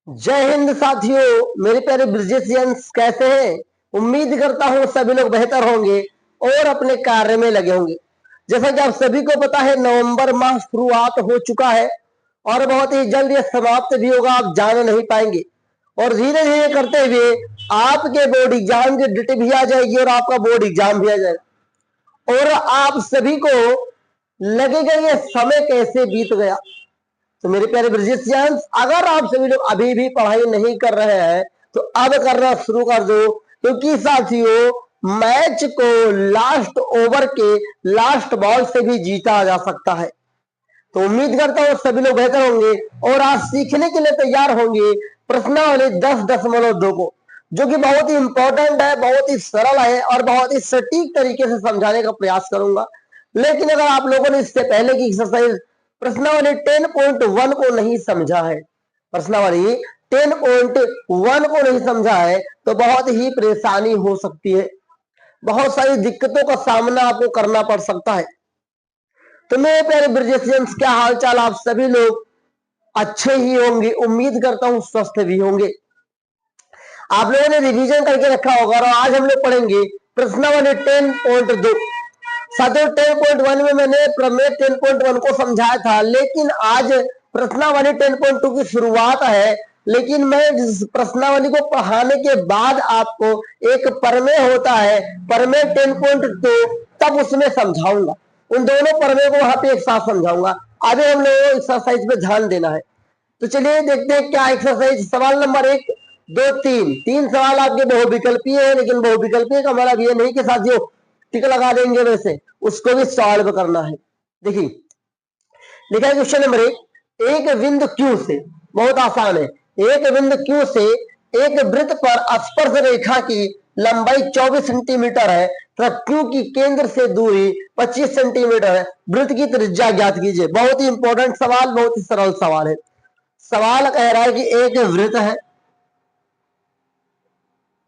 जय हिंद साथियों, मेरे प्यारे ब्रिजेशियंस कैसे हैं। उम्मीद करता हूं सभी लोग बेहतर होंगे और अपने कार्य में लगे होंगे। जैसा कि आप सभी को पता है, नवंबर माह शुरुआत हो चुका है और बहुत ही जल्द ये समाप्त भी होगा, आप जान नहीं पाएंगे। और धीरे धीरे करते हुए आपके बोर्ड एग्जाम की डेट भी आ जाएगी और आपका बोर्ड एग्जाम भी आ जाएगा और आप सभी को लगेगा ये समय कैसे बीत गया। तो मेरे प्यारे ब्रिजिशियंस, अगर आप सभी लोग अभी भी पढ़ाई नहीं कर रहे हैं तो अब करना शुरू कर दो, क्योंकि साथियों मैच को लास्ट ओवर के लास्ट बॉल से भी जीता जा सकता है। तो उम्मीद करता हूं सभी लोग बेहतर होंगे और आज सीखने के लिए तैयार होंगे प्रश्नावली 10.2 को, जो कि बहुत ही इंपॉर्टेंट है, बहुत ही सरल है और बहुत ही सटीक तरीके से समझाने का प्रयास करूंगा। लेकिन अगर आप लोगों ने इससे पहले की एक्सरसाइज प्रश्नावली 10.1 को नहीं समझा है, प्रश्नावली 10.1 को नहीं समझा है, तो बहुत ही परेशानी हो सकती है, बहुत सारी दिक्कतों का सामना आपको करना पड़ सकता है। तो मेरे प्यारे ब्रिजेशियंस, क्या हालचाल, आप सभी लोग अच्छे ही होंगे, उम्मीद करता हूं स्वस्थ भी होंगे। आप लोगों ने रिवीजन करके रखा होगा और आज हम लोग पढ़ेंगे प्रश्नावली 10.2। साथियों 10.1 में मैंने प्रमेय 10.1 को समझाया था, लेकिन आज प्रश्नावली 10.2 की शुरुआत है। लेकिन मैं जिस प्रश्नावली को पढ़ाने के बाद आपको एक प्रमेय होता है, प्रमेय 10.2, तब उसमें समझाऊंगा। उन दोनों प्रमेय को वहां पे एक साथ समझाऊंगा। अभी हम लोगों को एक्सरसाइज पे ध्यान देना है। तो चलिए देखते हैं क्या एक्सरसाइज। सवाल नंबर 1, 2, 3 सवाल आपके बहुविकल्पीय है, लेकिन बहुविकल्पीय का मतलब ये नहीं कि साथियों टिक लगा देंगे, वैसे उसको भी सॉल्व करना है। देखिए लिखा है क्वेश्चन नंबर 1, एक बिंदु Q से, बहुत आसान है, एक बिंदु Q से एक वृत्त पर स्पर्श रेखा की लंबाई 24 सेंटीमीटर है तथा Q की केंद्र से दूरी 25 सेंटीमीटर है। वृत्त की त्रिज्या ज्ञात कीजिए। बहुत ही इंपॉर्टेंट सवाल, बहुत ही सरल सवाल है। सवाल कह रहा है कि एक वृत्त है,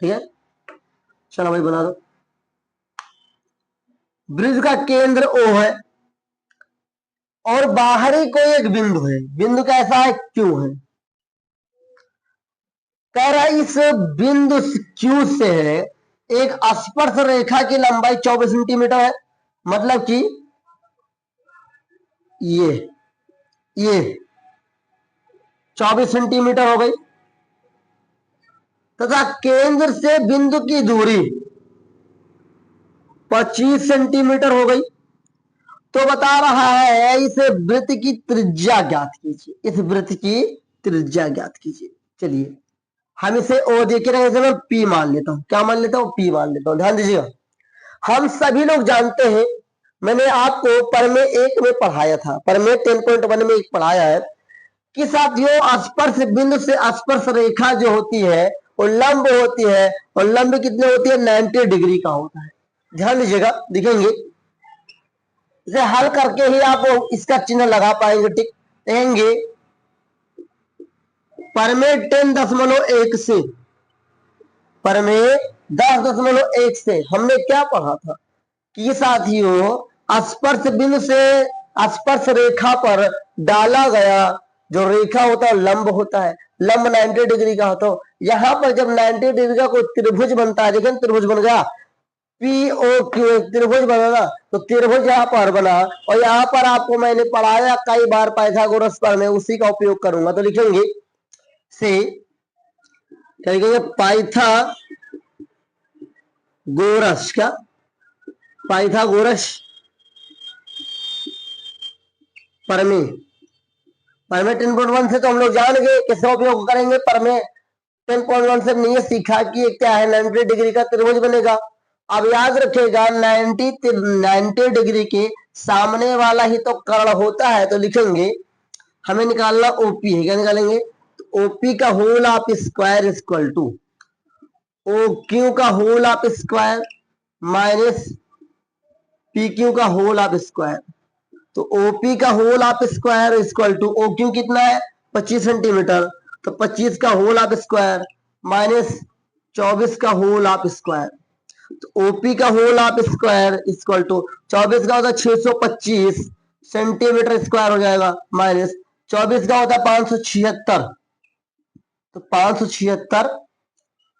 ठीक है, चलो भाई बना दो। वृत्त का केंद्र O है और बाहरी कोई एक बिंदु है, बिंदु कैसा है, Q है। कह रहा है इस बिंदु Q से एक स्पर्श रेखा की लंबाई 24 सेंटीमीटर है, मतलब कि ये 24 सेंटीमीटर हो गई, तथा केंद्र से बिंदु की दूरी 25 सेंटीमीटर हो गई। तो बता रहा है इस वृत्त की त्रिज्या ज्ञात कीजिए, इस वृत्त की त्रिज्या ज्ञात कीजिए। चलिए हम इसे ओ देखे रहे, इसे मैं पी मान लेता हूं। क्या मान लेता हूं, पी मान लेता हूं। ध्यान दीजिएगा, हम सभी लोग जानते हैं, मैंने आपको प्रमेय 1 में पढ़ाया था, प्रमेय 10.1 में एक पढ़ाया है कि साथियों स्पर्श बिंदु से स्पर्श रेखा जो होती है वो लंब होती है, और लंब कितने होती है, 90 डिग्री का होता है। ध्यान दीजिएगा, दिखेंगे इसे हल करके ही आप इसका चिन्ह लगा पाएंगे, टिक देंगे। प्रमेय 10.1 से, प्रमेय 10.1 से हमने क्या पढ़ा था कि साथियों स्पर्श बिंदु से स्पर्श रेखा पर डाला गया जो रेखा होता है लंब होता है, लंब 90 डिग्री का होता है। यहां पर जब 90 डिग्री का कोई त्रिभुज बनता है, देखिए त्रिभुज बन गया, POQ त्रिभुज बना ना, तो त्रिभुज यहाँ पर बना, और यहाँ पर आपको मैंने पढ़ाया कई बार पाइथागोरस पर, मैं उसी का उपयोग करूंगा। तो लिखेंगे से, क्या लिखेंगे, पाइथागोरस, क्या पाइथागोरस प्रमेय, प्रमेय 10.1 से तो हम लोग जान गए किसका उपयोग करेंगे। प्रमेय 10.1 से नहीं सीखा कि क्या है, 90 डिग्री का त्रिभुज बनेगा। अब याद रखेगा 90 डिग्री के सामने वाला ही तो कर्ण होता है, तो लिखेंगे हमें निकालना ओपी है। क्या निकालेंगे, तो ओपी का whole of square equal to OQ का whole of square minus PQ का होल ऑफ स्क्वायर। तो OP का whole of square equal to OQ कितना है, 25 सेंटीमीटर, तो 25 का होल ऑफ स्क्वायर माइनस 24 का होल ऑफ स्क्वायर। तो OP का whole of square equal to 24 का होता है 625 सेंटीमीटर स्क्वायर हो जाएगा, माइनस 24 का होता है 576, तो 576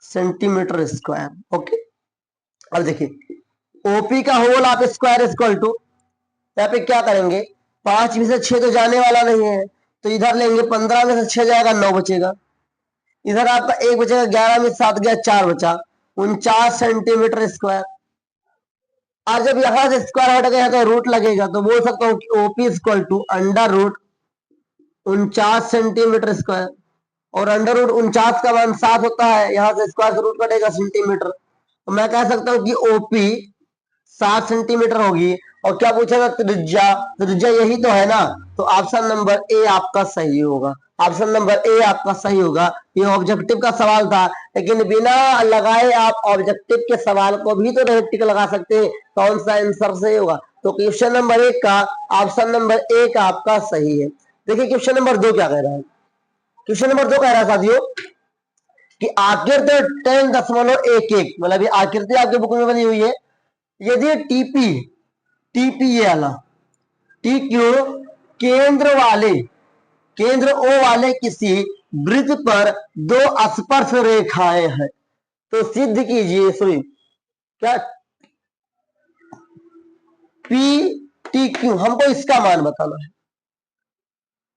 सेंटीमीटर स्क्वायर। ओके, अब देखिए ओपी का होल आप स्क्वायर इक्वल टू, यहाँ पे क्या करेंगे, 5 में से 6 तो जाने वाला नहीं है, तो इधर लेंगे 15 में से 6 जाएगा 9 बचेगा, इधर आपका 1 बचेगा, 11 में 7 गया 4 बचा, 49 सेंटीमीटर स्क्वायर। और जब यहां से स्क्वायर हट गया तो रूट लगेगा, तो बोल सकता हूँ कि OP equal to under root 49 centimetre square, और अंडर रूट 49 का मान 7 होता है, यहां से स्क्वायर से रूट कटेगा सेंटीमीटर, तो मैं कह सकता हूँ कि ओपी 7 सेंटीमीटर होगी। और क्या पूछा था, त्रिज्या, त्रिज्या यही तो है ना, तो ऑप्शन नंबर ए आपका सही होगा, ऑप्शन नंबर ए आपका सही होगा। ये ऑब्जेक्टिव का सवाल था, लेकिन बिना लगाए आप ऑब्जेक्टिव के सवाल को भी तो नहीं टिक लगा सकते, कौन सा आंसर सही होगा। तो क्वेश्चन नंबर 1 का ऑप्शन नंबर ए का आपका सही है। देखिए क्वेश्चन नंबर 2 क्या कह रहा है, क्वेश्चन नंबर 2 कह रहा है साथियों कि आकृति 10.11, मतलब ये आकृति आपके बुक में बनी हुई है, यदि टीपी, टीपी ये वाला टी क्यू केंद्र ओ वाले किसी वृत्त पर 2 स्पर्श रेखाएं हैं, तो सिद्ध कीजिए, सुनिए क्या, पी टी क्यू, हमको इसका मान बताना है।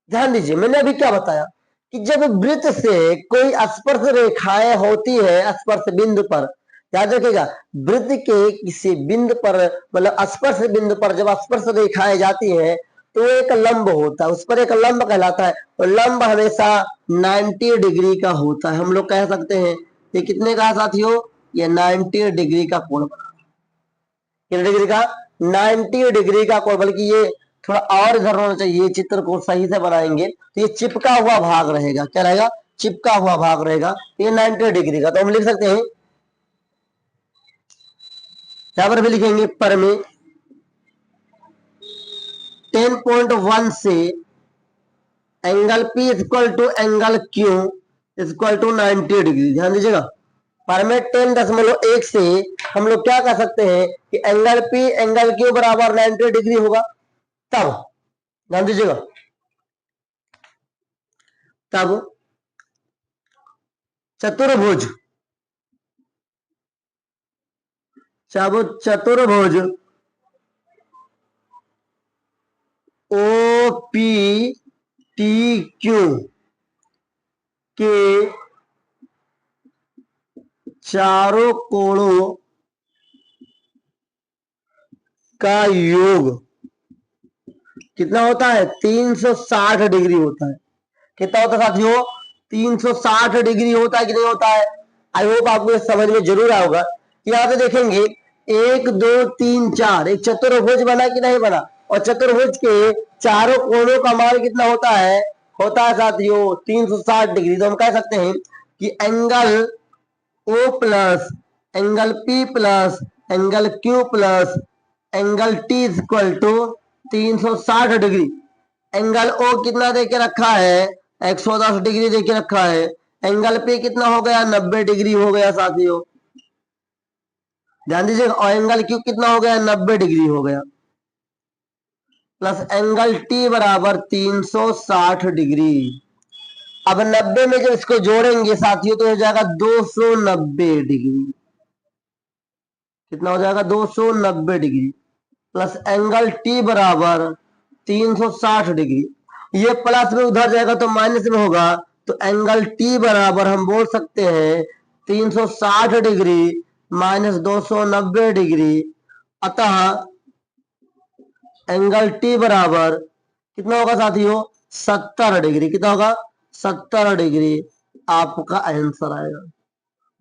ध्यान दीजिए मैंने अभी क्या बताया कि जब वृत्त से कोई स्पर्श रेखाएं होती है स्पर्श बिंदु पर, याद रखिएगा वृत्त के किसी बिंदु पर, मतलब स्पर्श बिंदु पर जब स्पर्श रेखाएं जाती हैं तो एक लंब होता है, उस पर एक लंब कहलाता है, और लंब हमेशा 90 डिग्री का होता है। हम लोग कह सकते हैं ये कितने का साथियों, ये 90 डिग्री का कोण बना, कितने डिग्री का, 90 डिग्री का कोण, बल्कि ये थोड़ा और इधर होना चाहिए, चित्र को सही से बनाएंगे तो ये चिपका हुआ भाग रहेगा, क्या रहेगा, चिपका हुआ भाग रहेगा, ये 90 डिग्री का। तो हम लिख सकते हैं, यहां पर भी लिखेंगे पर में 10.1 से angle P equal to angle Q equal to 90 degree. ध्यान दीजिएगा पर में 10.1 से हम लोग क्या कह सकते हैं कि एंगल पी एंगल क्यू बराबर 90 डिग्री होगा, तब ध्यान दीजिएगा, तब चतुर्भुज, चतुर्भुज ओ पी टी क्यू के चारों कोणों का योग कितना होता है, 360 डिग्री होता है। कितना होता है साथियों, 360 डिग्री होता है कि नहीं होता है। आई होप आपको समझ में जरूर आया होगा। यहाँ पे देखेंगे 1 2 3 4 एक चतुर्भुज बना कि नहीं बना, और चतुर्भुज के चारों कोणों का मान कितना होता है साथियों 360 डिग्री। तो हम कह सकते हैं कि angle O plus angle P plus angle Q plus angle T equal to 360 degree. Angle O कितना देके रखा है, 110 डिग्री देके रखा है। एंगल पे कितना हो गया, 90 डिग्री हो गया साथियों, ध्यान दीजिएगा। और एंगल क्यू कितना हो गया, 90 डिग्री हो गया, प्लस एंगल टी बराबर 360 डिग्री। अब 90 में जब इसको जोड़ेंगे साथियों तो हो जाएगा 290 डिग्री। कितना हो जाएगा, 290 डिग्री, प्लस एंगल टी बराबर 360 डिग्री। ये प्लस में उधर जाएगा तो माइनस में होगा, तो एंगल टी बराबर हम बोल सकते हैं 360 डिग्री माइनस 290 डिग्री। अतः एंगल टी बराबर कितना होगा साथियों, 70 डिग्री। कितना होगा, 70 डिग्री आपका आंसर आएगा।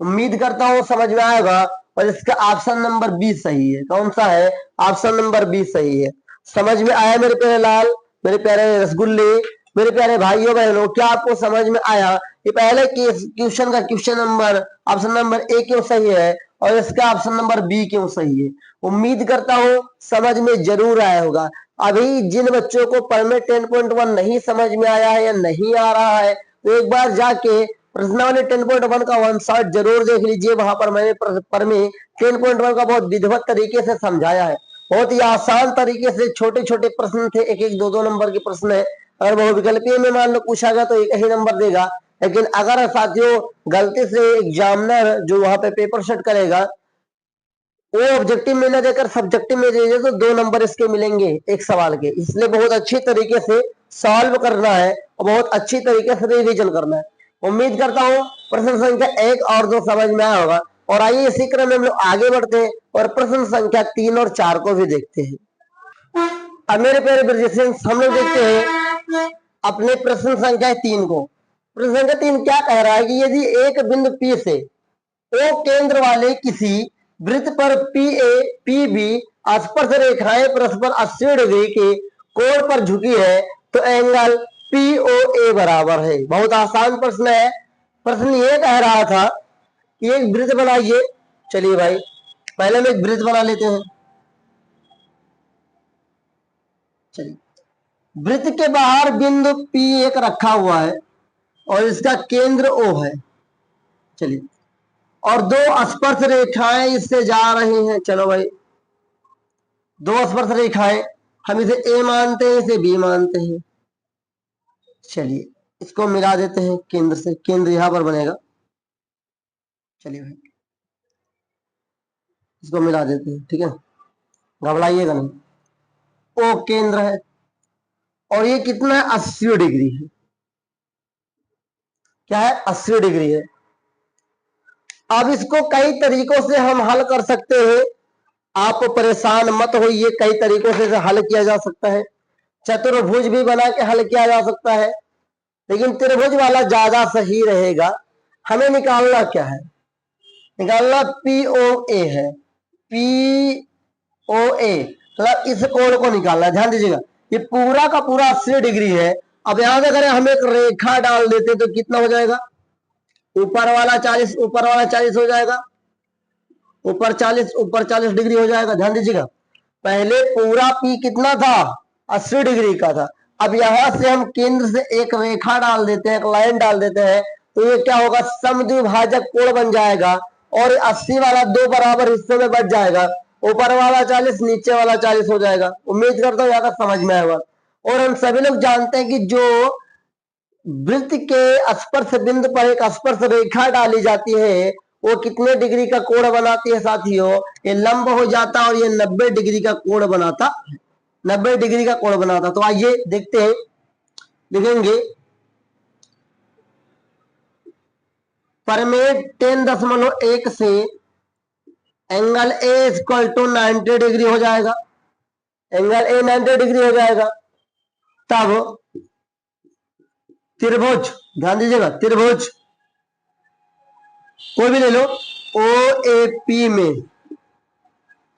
उम्मीद करता हूं समझ में आएगा। और इसका ऑप्शन नंबर बी सही है। कौन सा है, ऑप्शन नंबर बी सही है। समझ में आया मेरे प्यारे लाल, मेरे प्यारे रसगुल्ले, मेरे प्यारे भाइयों बहनों, क्या आपको समझ में आया कि पहले क्वेश्चन का question number option number A क्यों सही है और इसका ऑप्शन नंबर बी क्यों सही है। उम्मीद करता हूं समझ में जरूर आया होगा। अभी जिन बच्चों को परमे 10.1 नहीं समझ में आया है या नहीं आ रहा है, तो एक बार जाके प्रश्नावली 10.1 का वन शॉट जरूर देख लीजिए। वहां पर मैंने परमे 10.1 का बहुत विधिवत तरीके से समझाया है। बहुत ही आसान तरीके से छोटे छोटे प्रश्न थे, एक एक दो दो नंबर के प्रश्न है। अगर बहुविकल्पीय में मान लो पूछा गया तो एक ही नंबर देगा, लेकिन अगर साथियों गलती से एग्जामिनर जो वहां पे पेपर सेट करेगा वो ऑब्जेक्टिव में न देकर सब्जेक्टिव में दे दे तो 2 नंबर इसके मिलेंगे एक सवाल के। इसलिए बहुत अच्छी तरीके से सॉल्व करना है और बहुत अच्छी तरीके से रिवीजन करना है। उम्मीद करता हूं प्रश्न संख्या 1 और 2 समझ में आया होगा। और आइए इसी क्रम में हम लोग आगे बढ़ते हैं और प्रश्न संख्या 3 और 4 को भी देखते हैं। अब मेरे प्यारे ब्रजेशियंस हम लोग देखते हैं अपने प्रश्न संख्या 3 को। प्रश्न संख्या 3 क्या कह रहा है कि यदि एक बिंदु P से O केंद्र वाले किसी वृत्त पर PA PB स्पर्श रेखाएं परस्पर 80 डिग्री के कोण पर झुकी है तो एंगल POA बराबर है। बहुत आसान प्रश्न है। प्रश्न ये कह रहा था कि एक वृत्त बनाइए। चलिए भाई पहले हम एक वृत्त बना लेते हैं। चलिए वृत्त के बाहर बिंदु P1 रखा हुआ है और इसका केंद्र O है। चलिए और 2 स्पर्श रेखाएं इससे जा रही हैं। चलो भाई 2 स्पर्श रेखाएं, हम इसे A मानते हैं इसे B मानते हैं। चलिए इसको मिला देते हैं केंद्र से, केंद्र यहां पर बनेगा। चलिए भाई इसको मिला देते हैं, ठीक है, घबराइएगा नहीं। O केंद्र है और ये कितना है 80 डिग्री है। क्या है 80 डिग्री है। अब इसको कई तरीकों से हम हल कर सकते हैं। आप परेशान मत होइए, कई तरीकों से हल किया जा सकता है। चतुर्भुज भी बना के हल किया जा सकता है लेकिन त्रिभुज वाला ज्यादा सही रहेगा। हमें निकालना क्या है, निकालना POA है। POA मतलब इस कोण को निकालना। ध्यान दीजिएगा ये पूरा का पूरा 80 डिग्री है। अब यहां से अगर हम एक रेखा डाल देते तो कितना हो जाएगा, ऊपर वाला 40 ऊपर वाला 40 हो जाएगा, ऊपर 40 डिग्री हो जाएगा। ध्यान दीजिएगा पहले पूरा P कितना था 80 डिग्री का था। अब यहां से हम केंद्र से एक रेखा डाल देते हैं, एक लाइन डाल देते हैं तो ये क्या होगा समद्विभाजक कोण बन जाएगा और 80 वाला 2 बराबर हिस्सों में बच जाएगा। ऊपर वाला 40 नीचे वाला 40 हो जाएगा। उम्मीद करता हूं यहां तक समझ में आएगा। और हम सभी लोग जानते हैं कि जो वृत्त के स्पर्श बिंदु पर एक स्पर्श रेखा डाली जाती है वो कितने डिग्री का कोण बनाती है साथियों, ये लंब हो जाता और ये 90 डिग्री का कोण बनाता, 90 डिग्री का कोण बनाता। तो आइए देखते हैं, लिखेंगे परमेय 10.1 से angle A equal to 90 degree हो जाएगा। एंगल A 90 डिग्री हो जाएगा। तब त्रिभुज, ध्यान दीजिएगा त्रिभुज कोई भी ले लो OAP में,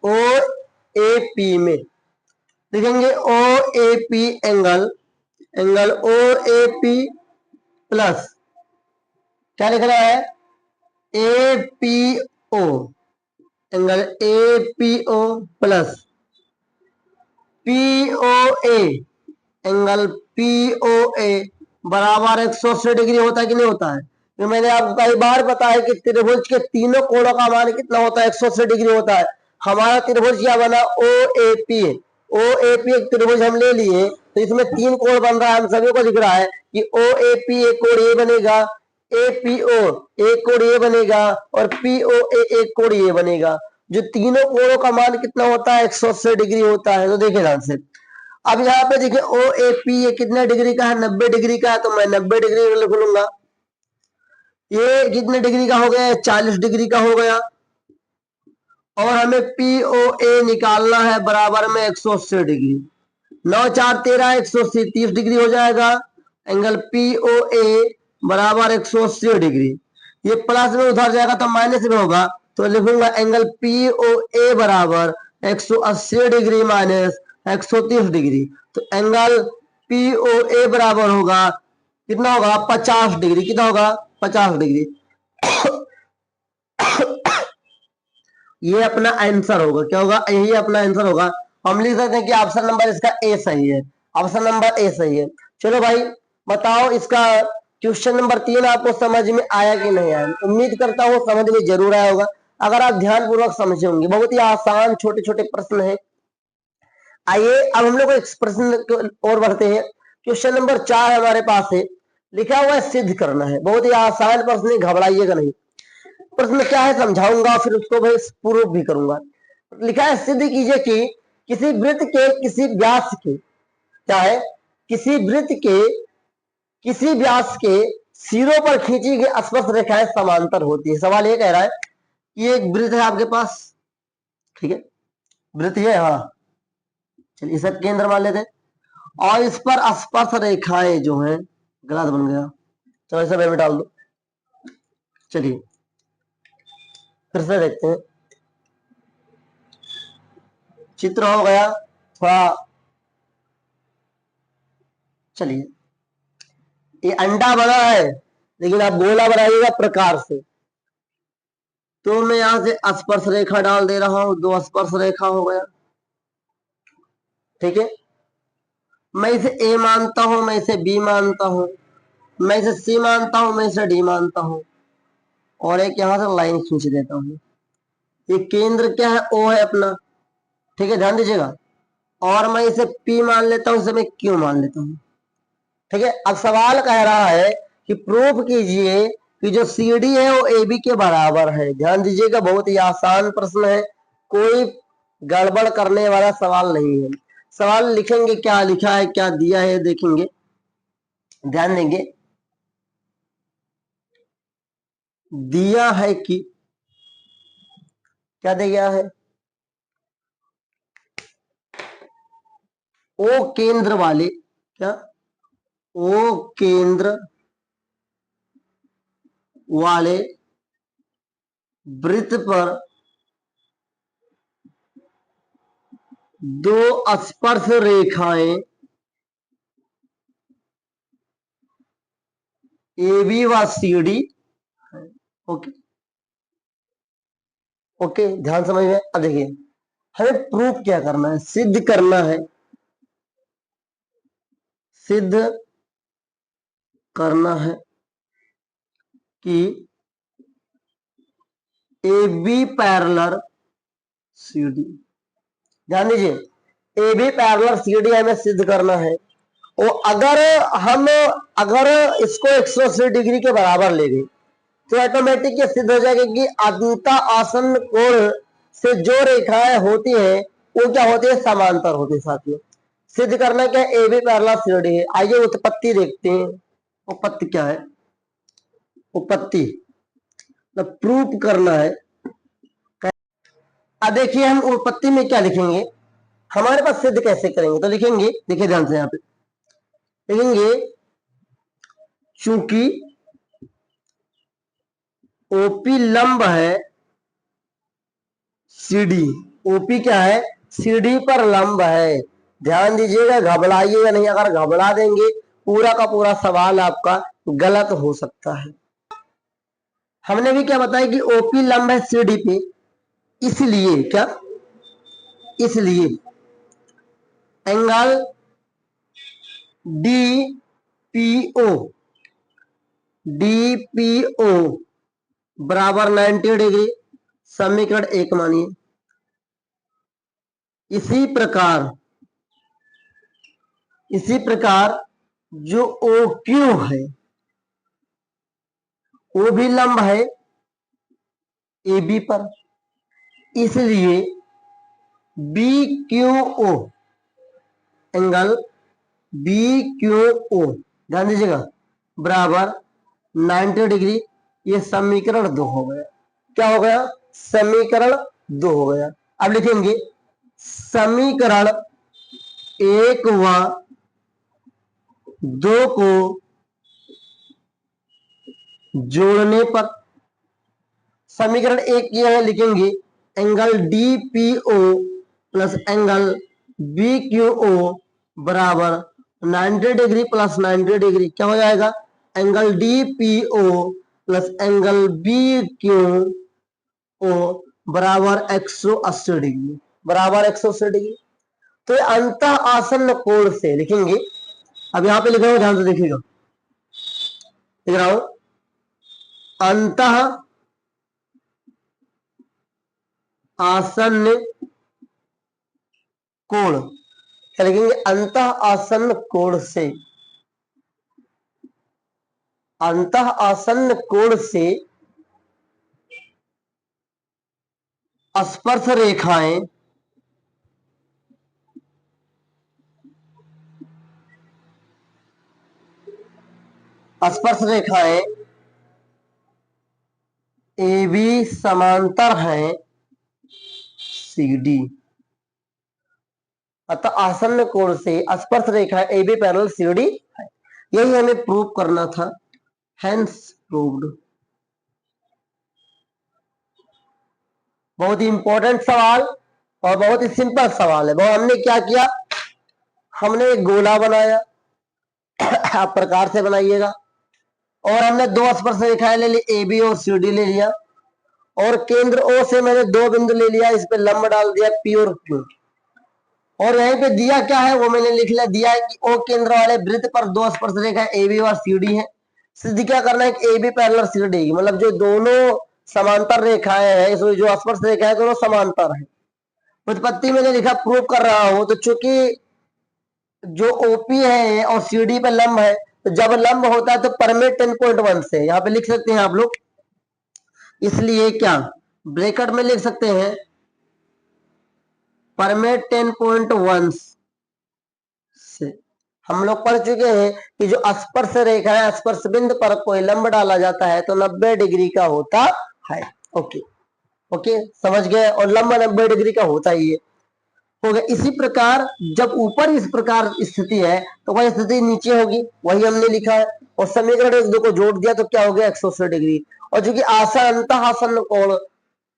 OAP में लिखेंगे OAP angle, angle OAP plus क्या लिख रहा है APO, angle APO plus POA, angle POA बराबर 180 डिग्री होता है कि नहीं होता है। तो मैंने आपको कई बार बताया कि त्रिभुज के तीनों कोणों का मान कितना होता है 180 डिग्री होता है। हमारा त्रिभुज क्या बना OAP, OAP एक त्रिभुज हम ले लिए तो इसमें 3 कोण बन रहा है। हम सभी को दिख रहा है कि OAP एक कोण ये बनेगा, APO एक कोण ये बनेगा और POA एक कोण ये बनेगा। जो तीनों कोणों का मान कितना होता है 180 डिग्री होता है। तो देखिए ध्यान से अब यहाँ पे देखिए OAP ये कितने डिग्री का है 90 डिग्री का है तो मैं 90 डिग्री लिख लूंगा। ये कितने डिग्री का हो गया 40 डिग्री का हो गया और हमें POA निकालना है बराबर में 180 डिग्री। 9 4 13 180 30 डिग्री हो जाएगा। एंगल POA बराबर 180 डिग्री। ये प्लस में उधर जाएगा तो माइनस में होगा तो लिखूंगा एंगल POA बराबर 180 डिग्री माइनस 130 डिग्री। तो एंगल POA बराबर होगा कितना होगा 50 डिग्री। कितना होगा 50 डिग्री। ये अपना आंसर होगा। क्या होगा, यही अपना आंसर होगा। हम लिख सकते हैं कि ऑप्शन नंबर इसका ए सही है। ऑप्शन नंबर ए सही है। चलो भाई बताओ इसका क्वेश्चन नंबर 3 आपको समझ में आया कि नहीं आया। उम्मीद करता हूँ समझ में जरूर आया होगा अगर आप ध्यान पूर्वक समझे होंगे। बहुत ही आसान छोटे छोटे प्रश्न है। आइए अब हम लोग एक प्रश्न और बढ़ते हैं। क्वेश्चन नंबर 4 हमारे पास है लिखा हुआ है सिद्ध करना है, बहुत ही आसान प्रश्न, घबराइएगा नहीं। प्रश्न क्या है समझाऊंगा, फिर उसको भाई प्रूफ भी करूंगा। लिखा है सिद्ध कीजिए कि किसी वृत्त के किसी व्यास के, क्या है, किसी वृत्त के किसी व्यास के सिरों पर खींची गई स्पर्श रेखाएं समांतर होती है। सवाल ये कह रहा है कि एक वृत्त है आपके पास, ठीक है, वृत्त है, हाँ, चलिए इसे केंद्र मान लेते हैं, और इस पर स्पर्श रेखाएं जो हैं, गलत बन गया, चलो इसे में डाल दो। चलिए फिर से देखते हैं, चित्र हो गया थोड़ा, चलिए ये अंडा बना है, लेकिन आप गोला बनाइएगा प्रकार से। तो मैं यहां से स्पर्श रेखा डाल दे रहा हूं, दो स्पर्श रेखा हो गया, ठीक है। मैं इसे ए मानता हूं, मैं इसे बी मानता हूं, मैं इसे सी मानता हूं, मैं इसे डी मानता हूं, और एक यहां से लाइन खींच देता हूं। ये केंद्र क्या है, ओ है अपना, ठीक है, ध्यान दीजिएगा। और मैं इसे पी मान लेता हूं, इसे मैं क्यू मान लेता हूं, ठीक है। अब सवाल कह रहा है कि प्रूफ कीजिए कि जो सी डी है वो ए बी के बराबर है। ध्यान दीजिएगा, बहुत ही आसान प्रश्न है, कोई गड़बड़ करने वाला सवाल नहीं है। सवाल लिखेंगे, क्या लिखा है, क्या दिया है, देखेंगे, ध्यान देंगे। दिया है कि, क्या दिया है, ओ केंद्र वाले, क्या, ओ केंद्र वाले वृत्त पर दो स्पर्श रेखाएं ए बी व सी डी, ओके, ओके, ध्यान समझ में। अब देखिए हमें प्रूफ क्या करना है, सिद्ध करना है, सिद्ध करना है कि A B parallel C D, ध्यान दीजिए, A B parallel C D हमें सिद्ध करना है। और अगर इसको 180 डिग्री के बराबर ले गए तो ऑटोमेटिक ये सिद्ध हो जाएगा कि अंतः आसन्न कोण से जो रेखाएं होती हैं वो क्या होती है, समांतर होती है। साथियों सिद्ध करना क्या, A B parallel C D है। आइए उत्पत्ति देखते हैं, उत्पत्ति क्या है, उत्पत्ति मतलब प्रूफ करना है। अब देखिए हम उत्पत्ति में क्या लिखेंगे, हमारे पास सिद्ध कैसे करेंगे, तो लिखेंगे, देखिए ध्यान से, यहाँ पे लिखेंगे चूंकि ओपी लंब है सीडी, ओपी क्या है, सीडी पर लंब है। ध्यान दीजिएगा, घबराइएगा नहीं, अगर घबरा देंगे पूरा का पूरा सवाल आपका गलत हो सकता है। हमने भी क्या बताया कि ओपी लंब है सीडी पे, इसलिए क्या, इसलिए angle D P O, D P O बराबर 90 डिग्री, समीकरण 1 मानिए। इसी प्रकार, इसी प्रकार जो ओ क्यू है वो भी लंब है ए बी पर, इसलिए B Q O, angle B Q O, ध्यान दीजिएगा, बराबर 90 डिग्री। ये समीकरण 2 हो गया, क्या हो गया, समीकरण 2 हो गया। अब लिखेंगे समीकरण 1 व 2 को जोड़ने पर, समीकरण 1 ये है, लिखेंगे angle D P O plus angle B Q O बराबर 90 डिग्री प्लस 90 डिग्री, क्या हो जाएगा, angle D P O plus angle B Q O बराबर 180 डिग्री, बराबर 180 डिग्री। तो अंतः आसन्न कोण से लिखेंगे, अब यहां पे लिख रहा हूं, ध्यान से देखिएगा, लिख रहा हूं अंतः आसन्न कोण, क्या लिखेंगे, अंतः आसन्न कोण से, अंतः आसन्न कोण से स्पर्श रेखाएं ए बी समांतर हैं सी डी। अतः आसन्न कोण से स्पर्श रेखा A B parallel C D है। यही हमें प्रूव करना था, हेंस प्रूव्ड। बहुत ही इंपॉर्टेंट सवाल और बहुत ही सिंपल सवाल है। वो हमने क्या किया, हमने एक गोला बनाया, आप प्रकार से बनाइएगा, और हमने दो स्पर्श रेखाएं ले ली, ए बी और सी डी ले लिया, और केंद्र ओ से मैंने दो बिंदु ले लिया, इस पे लंब डाल दिया पी और क्यू, और यहीं पे दिया क्या है वो मैंने लिख लिया, दिया है कि ओ केंद्र वाले वृत्त पर दो स्पर्श रेखा ए बी और सी डी है। सिद्ध क्या करना है कि A B parallel C D, मतलब जो दोनों समांतर रेखाएं हैं, इसमें जो स्पर्श रेखा है दोनों समांतर है। उत्पत्ति मैंने लिखा, प्रूव कर रहा हूं, तो चूंकि जो ओपी है और सीडी पे लंब है, तो जब लंब होता है तो परमेट 10.1 से, यहां पे लिख सकते हैं आप लोग, इसलिए क्या ब्रैकेट में लिख सकते हैं परमेट 10.1 से। हम लोग पढ़ चुके हैं कि जो स्पर्श रेखा है, स्पर्श बिंदु पर कोई लंब डाला जाता है तो 90 डिग्री का होता है। ओके ओके, समझ गए, और लंब 90 डिग्री का होता ही है, हो गया। इसी प्रकार जब ऊपर इस प्रकार स्थिति है तो वह स्थिति नीचे होगी, वही हमने लिखा है, और समीकरण एक दो को जोड़ दिया तो क्या हो गया 180 डिग्री। और जो कि अंतःआसन्न कोण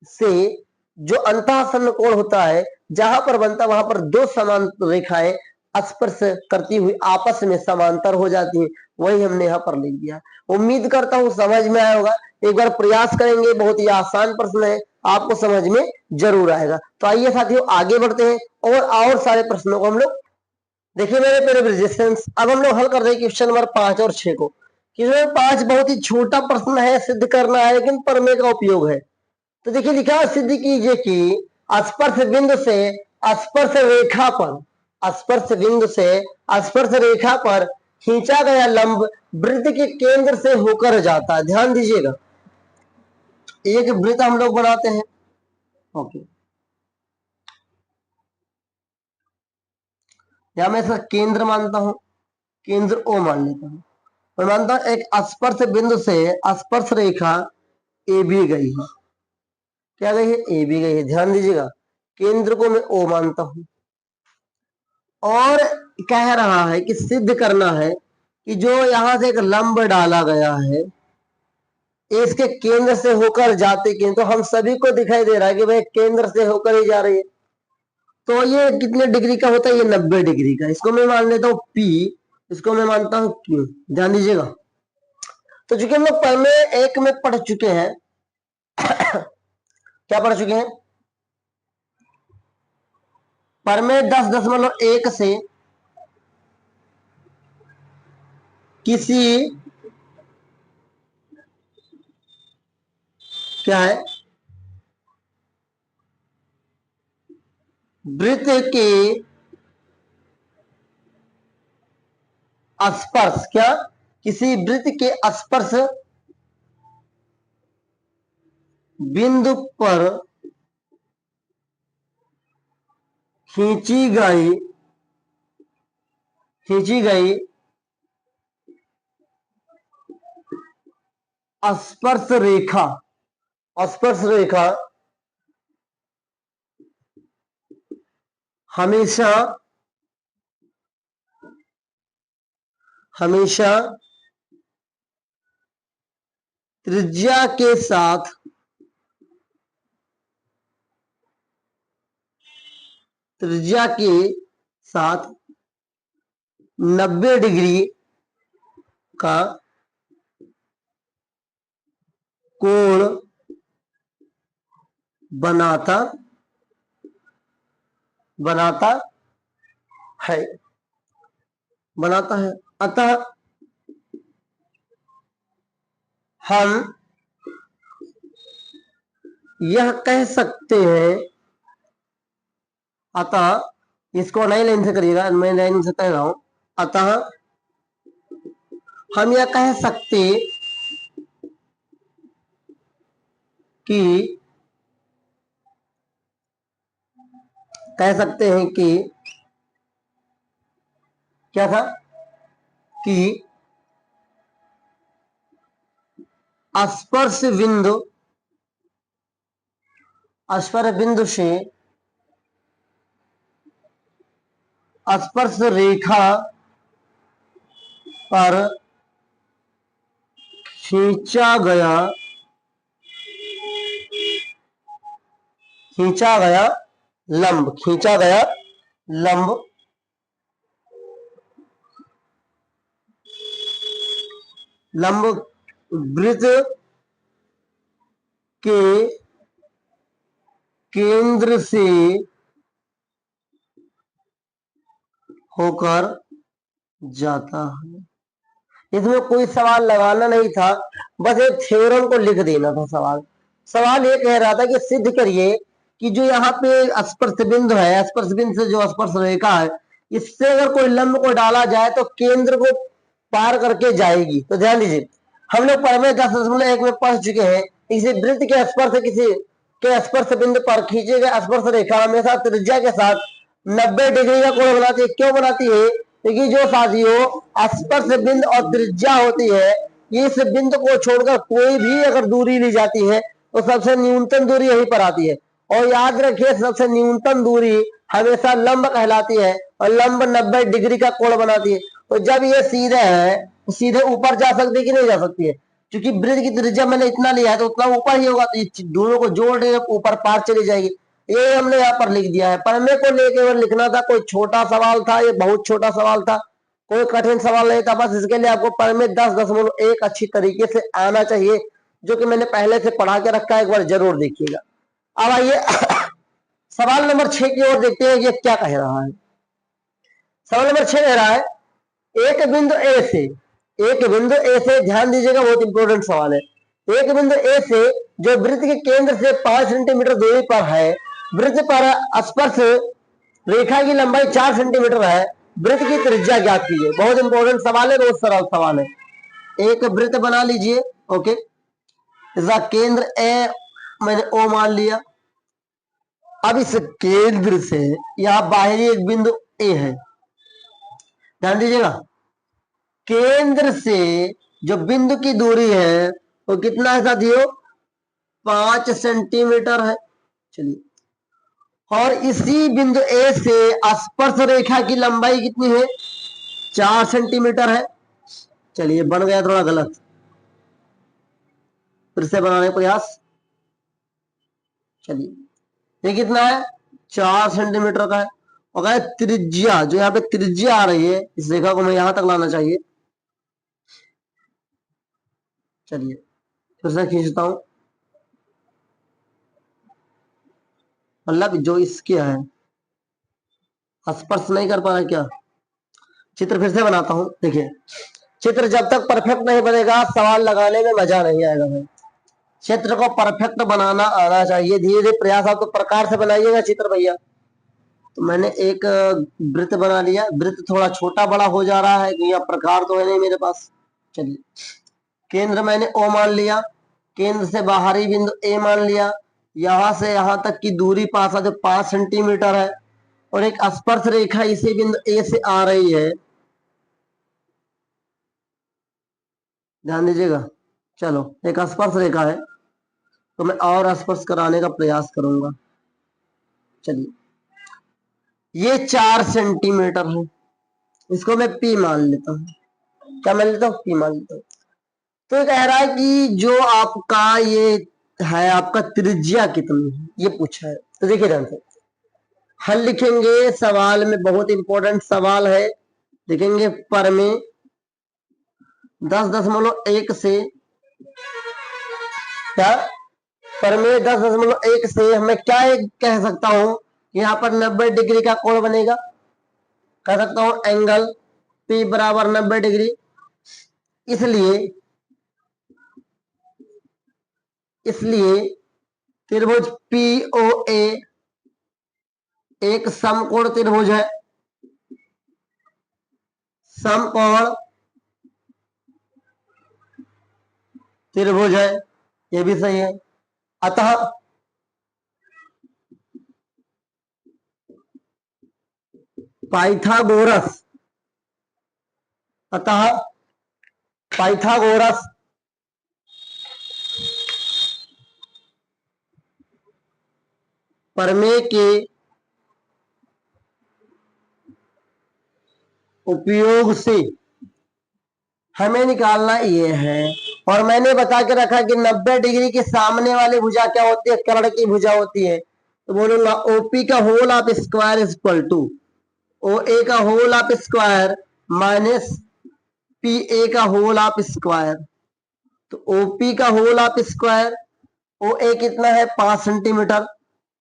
से, जो अंतःआसन्न कोण होता है जहां पर बनता है वहां पर दो समान रेखाएं स्पर्श करती हुई आपस में समांतर हो जाती है, वही हमने यहाँ पर लिख दिया। उम्मीद करता हूं समझ में आया होगा। एक बार प्रयास करेंगे, बहुत ही आसान प्रश्न है, आपको समझ में जरूर आएगा। तो आइए साथियों आगे बढ़ते हैं और सारे प्रश्नों को हम लोग देखिए। मेरे प्यारे रेजिस्टेंस, अब हम लोग हल कर रहे हैं क्वेश्चन नंबर 5 और 6 को। क्वेश्चन नंबर 5 बहुत ही छोटा प्रश्न है, सिद्ध करना है लेकिन प्रमेय का उपयोग है। तो देखिए लिखा है, सिद्ध कीजिए कि स्पर्श बिंदु से स्पर्श रेखा पर, स्पर्श बिंदु से स्पर्श रेखा पर खींचा गया लंब वृत्त के केंद्र से होकर जाता है। ध्यान दीजिएगा, एक वृत्त हम लोग बनाते हैं, ओके, या मैं इसका केंद्र मानता हूं, केंद्र ओ मान लेता हूं, मैं मानता हूं एक स्पर्श बिंदु से स्पर्श रेखा ए बी गई है। क्या गई है? ए बी गई है। ध्यान दीजिएगा, केंद्र को मैं ओ मानता हूं, और कह रहा है कि सिद्ध करना है कि जो यहां से एक लंब डाला गया है इसके केंद्र से होकर जाते केंद्र, तो हम सभी को दिखाई दे रहा है कि भाई केंद्र से होकर ही जा रही है, तो ये कितने डिग्री का होता है? ये 90 डिग्री का। इसको मैं मान लेता हूं P, इसको मैं मानता हूं Q। ध्यान दीजिएगा, तो चूंकि हम लोग पहले एक में पढ़ चुके हैं क्या पढ़ चुके हैं? परमेय 10.1 से किसी क्या है वृत्त के स्पर्श, क्या किसी वृत्त के स्पर्श बिंदु पर खींची गई स्पर्श रेखा हमेशा त्रिज्या के साथ त्रिज्या के साथ 90 डिग्री का कोण बनाता है। अतः हम यह कह सकते हैं, अतः इसको नई लाइन से करिएगा, मैं लाइन से कह रहा हूं, अतः हम यह कह सकते कि क्या था कि स्पर्श बिंदु से स्पर्श रेखा पर खींचा गया लंब वृत्त के केंद्र से होकर जाता है। इसमें कोई सवाल लगाना नहीं था, बस एक थ्योरम को लिख देना था। सवाल ये कह रहा था कि सिद्ध करिए कि जो यहाँ पे स्पर्श बिंदु है, स्पर्श बिंदु से जो स्पर्श रेखा है, इससे अगर कोई लंब को डाला जाए तो केंद्र को पार करके जाएगी। तो ध्यान दीजिए, हम लोग परमेय 10.1 में पढ़ चुके हैं, किसी वृत्त के स्पर्श किसी के स्पर्श बिंदु पर खींचे गए स्पर्श रेखा हमेशा त्रिज्या के साथ 90 डिग्री का कोण बनाती है। क्यों बनाती है? क्योंकि जो साथियों स्पर्श बिंदु और त्रिज्या होती है, इस बिंदु को छोड़कर कोई भी अगर दूरी ली जाती है तो सबसे न्यूनतम दूरी यहीं पर आती है। और याद रखिए, सबसे न्यूनतम दूरी हमेशा लंब कहलाती है और लंब 90 डिग्री का कोण बनाती है। तो जब ये सीधे है तो सीधे ऊपर जा सकती है कि नहीं जा सकती है? क्योंकि वृत्त की त्रिज्या मैंने इतना लिया है तो उतना ऊपर ही होगा, तो दोनों को जोड़ देंगे ऊपर पार चली जाएगी। ये हमने यहाँ पर लिख दिया है। परमेय को लेकर लिखना था, कोई छोटा सवाल था, ये बहुत छोटा सवाल था, कोई कठिन सवाल नहीं था। बस इसके लिए आपको परमेय 10.1 अच्छी तरीके से आना चाहिए, जो कि मैंने पहले से पढ़ा के रखा है, एक बार जरूर देखिएगा। अब आइए सवाल नंबर 6 की ओर देखते हैं, ये क्या कह रहा है। सवाल नंबर 6 कह रहा है, एक बिंदु ए से ध्यान दीजिएगा, बहुत इंपॉर्टेंट सवाल है। एक बिंदु ए से जो वृत्त के केंद्र से 5 सेंटीमीटर दूरी पर है, वृत्त पर स्पर्श रेखा की लंबाई 4 सेंटीमीटर है, वृत्त की त्रिज्या ज्ञात कीजिए। बहुत इंपॉर्टेंट सवाल है, बहुत सरल सवाल है। एक वृत्त बना लीजिए, ओके, इसका केंद्र ए मैंने ओ मान लिया। अब इस केंद्र से यहां बाहरी एक बिंदु ए है, ध्यान दीजिएगा। केंद्र से जो बिंदु की दूरी है वो कितना है साथियों? 5 सेंटीमीटर है। चलिए, और इसी बिंदु ए से स्पर्श रेखा की लंबाई कितनी है? 4 सेंटीमीटर है। चलिए, बन गया थोड़ा गलत, फिर से बनाने का प्रयास। चलिए, ये कितना है? 4 सेंटीमीटर का है। और कहा त्रिज्या, जो यहाँ पे त्रिज्या आ रही है, इस रेखा को मैं यहां तक लाना चाहिए। चलिए, फिर से खींचता हूं, मतलब जो इसके है स्पर्श नहीं कर पा रहा क्या? चित्र फिर से बनाता हूं। देखिए, चित्र जब तक परफेक्ट नहीं बनेगा सवाल लगाने में मजा नहीं आएगा भाई। चित्र को परफेक्ट बनाना आना चाहिए। धीरे धीरे प्रयास आप तो प्रकार से बनाइएगा चित्र भैया। तो मैंने एक वृत्त बना लिया, वृत्त थोड़ा छोटा बड़ा हो जा रहा है, यहाँ प्रकार तो है नहीं मेरे पास। चलिए, केंद्र मैंने ओ मान लिया, केंद्र से बाहरी बिंदु ए मान लिया, यहां से यहां तक की दूरी पास जो 5 सेंटीमीटर है, और एक स्पर्श रेखा इसी बिंदु ए से आ रही है, ध्यान दीजिएगा। चलो, एक स्पर्श रेखा है तो मैं और स्पर्श कराने का प्रयास करूंगा। चलिए, ये 4 सेंटीमीटर है, इसको मैं पी मान लेता हूं। क्या मान लेता हूं? पी मान लेता हूं। तो कह रहा है कि जो आपका ये है, आपका त्रिज्या कितनी है, ये पूछा है। तो देखिए ध्यान से हल लिखेंगे। सवाल में बहुत इंपॉर्टेंट सवाल है, लिखेंगे परमेय 10.1 से, क्या परमेय 10.1 से मैं क्या कह सकता हूं? यहां पर 90 डिग्री का कोण बनेगा, कह सकता हूं एंगल P बराबर 90 डिग्री। इसलिए त्रिभुज POA एक समकोण त्रिभुज है। समकोण त्रिभुज है, ये भी सही है। अतः पाइथागोरस, अतः पाइथागोरस प्रमेय के उपयोग से हमें निकालना ये है। और मैंने बता के रखा कि 90 डिग्री के सामने वाली भुजा क्या होती है, कर्ण की भुजा होती है। तो बोलूंगा ओपी का whole of square is equal to O A का whole of square minus P A का होल ऑफ स्क्वायर। तो ओपी का whole of square, O A कितना है 5 सेंटीमीटर,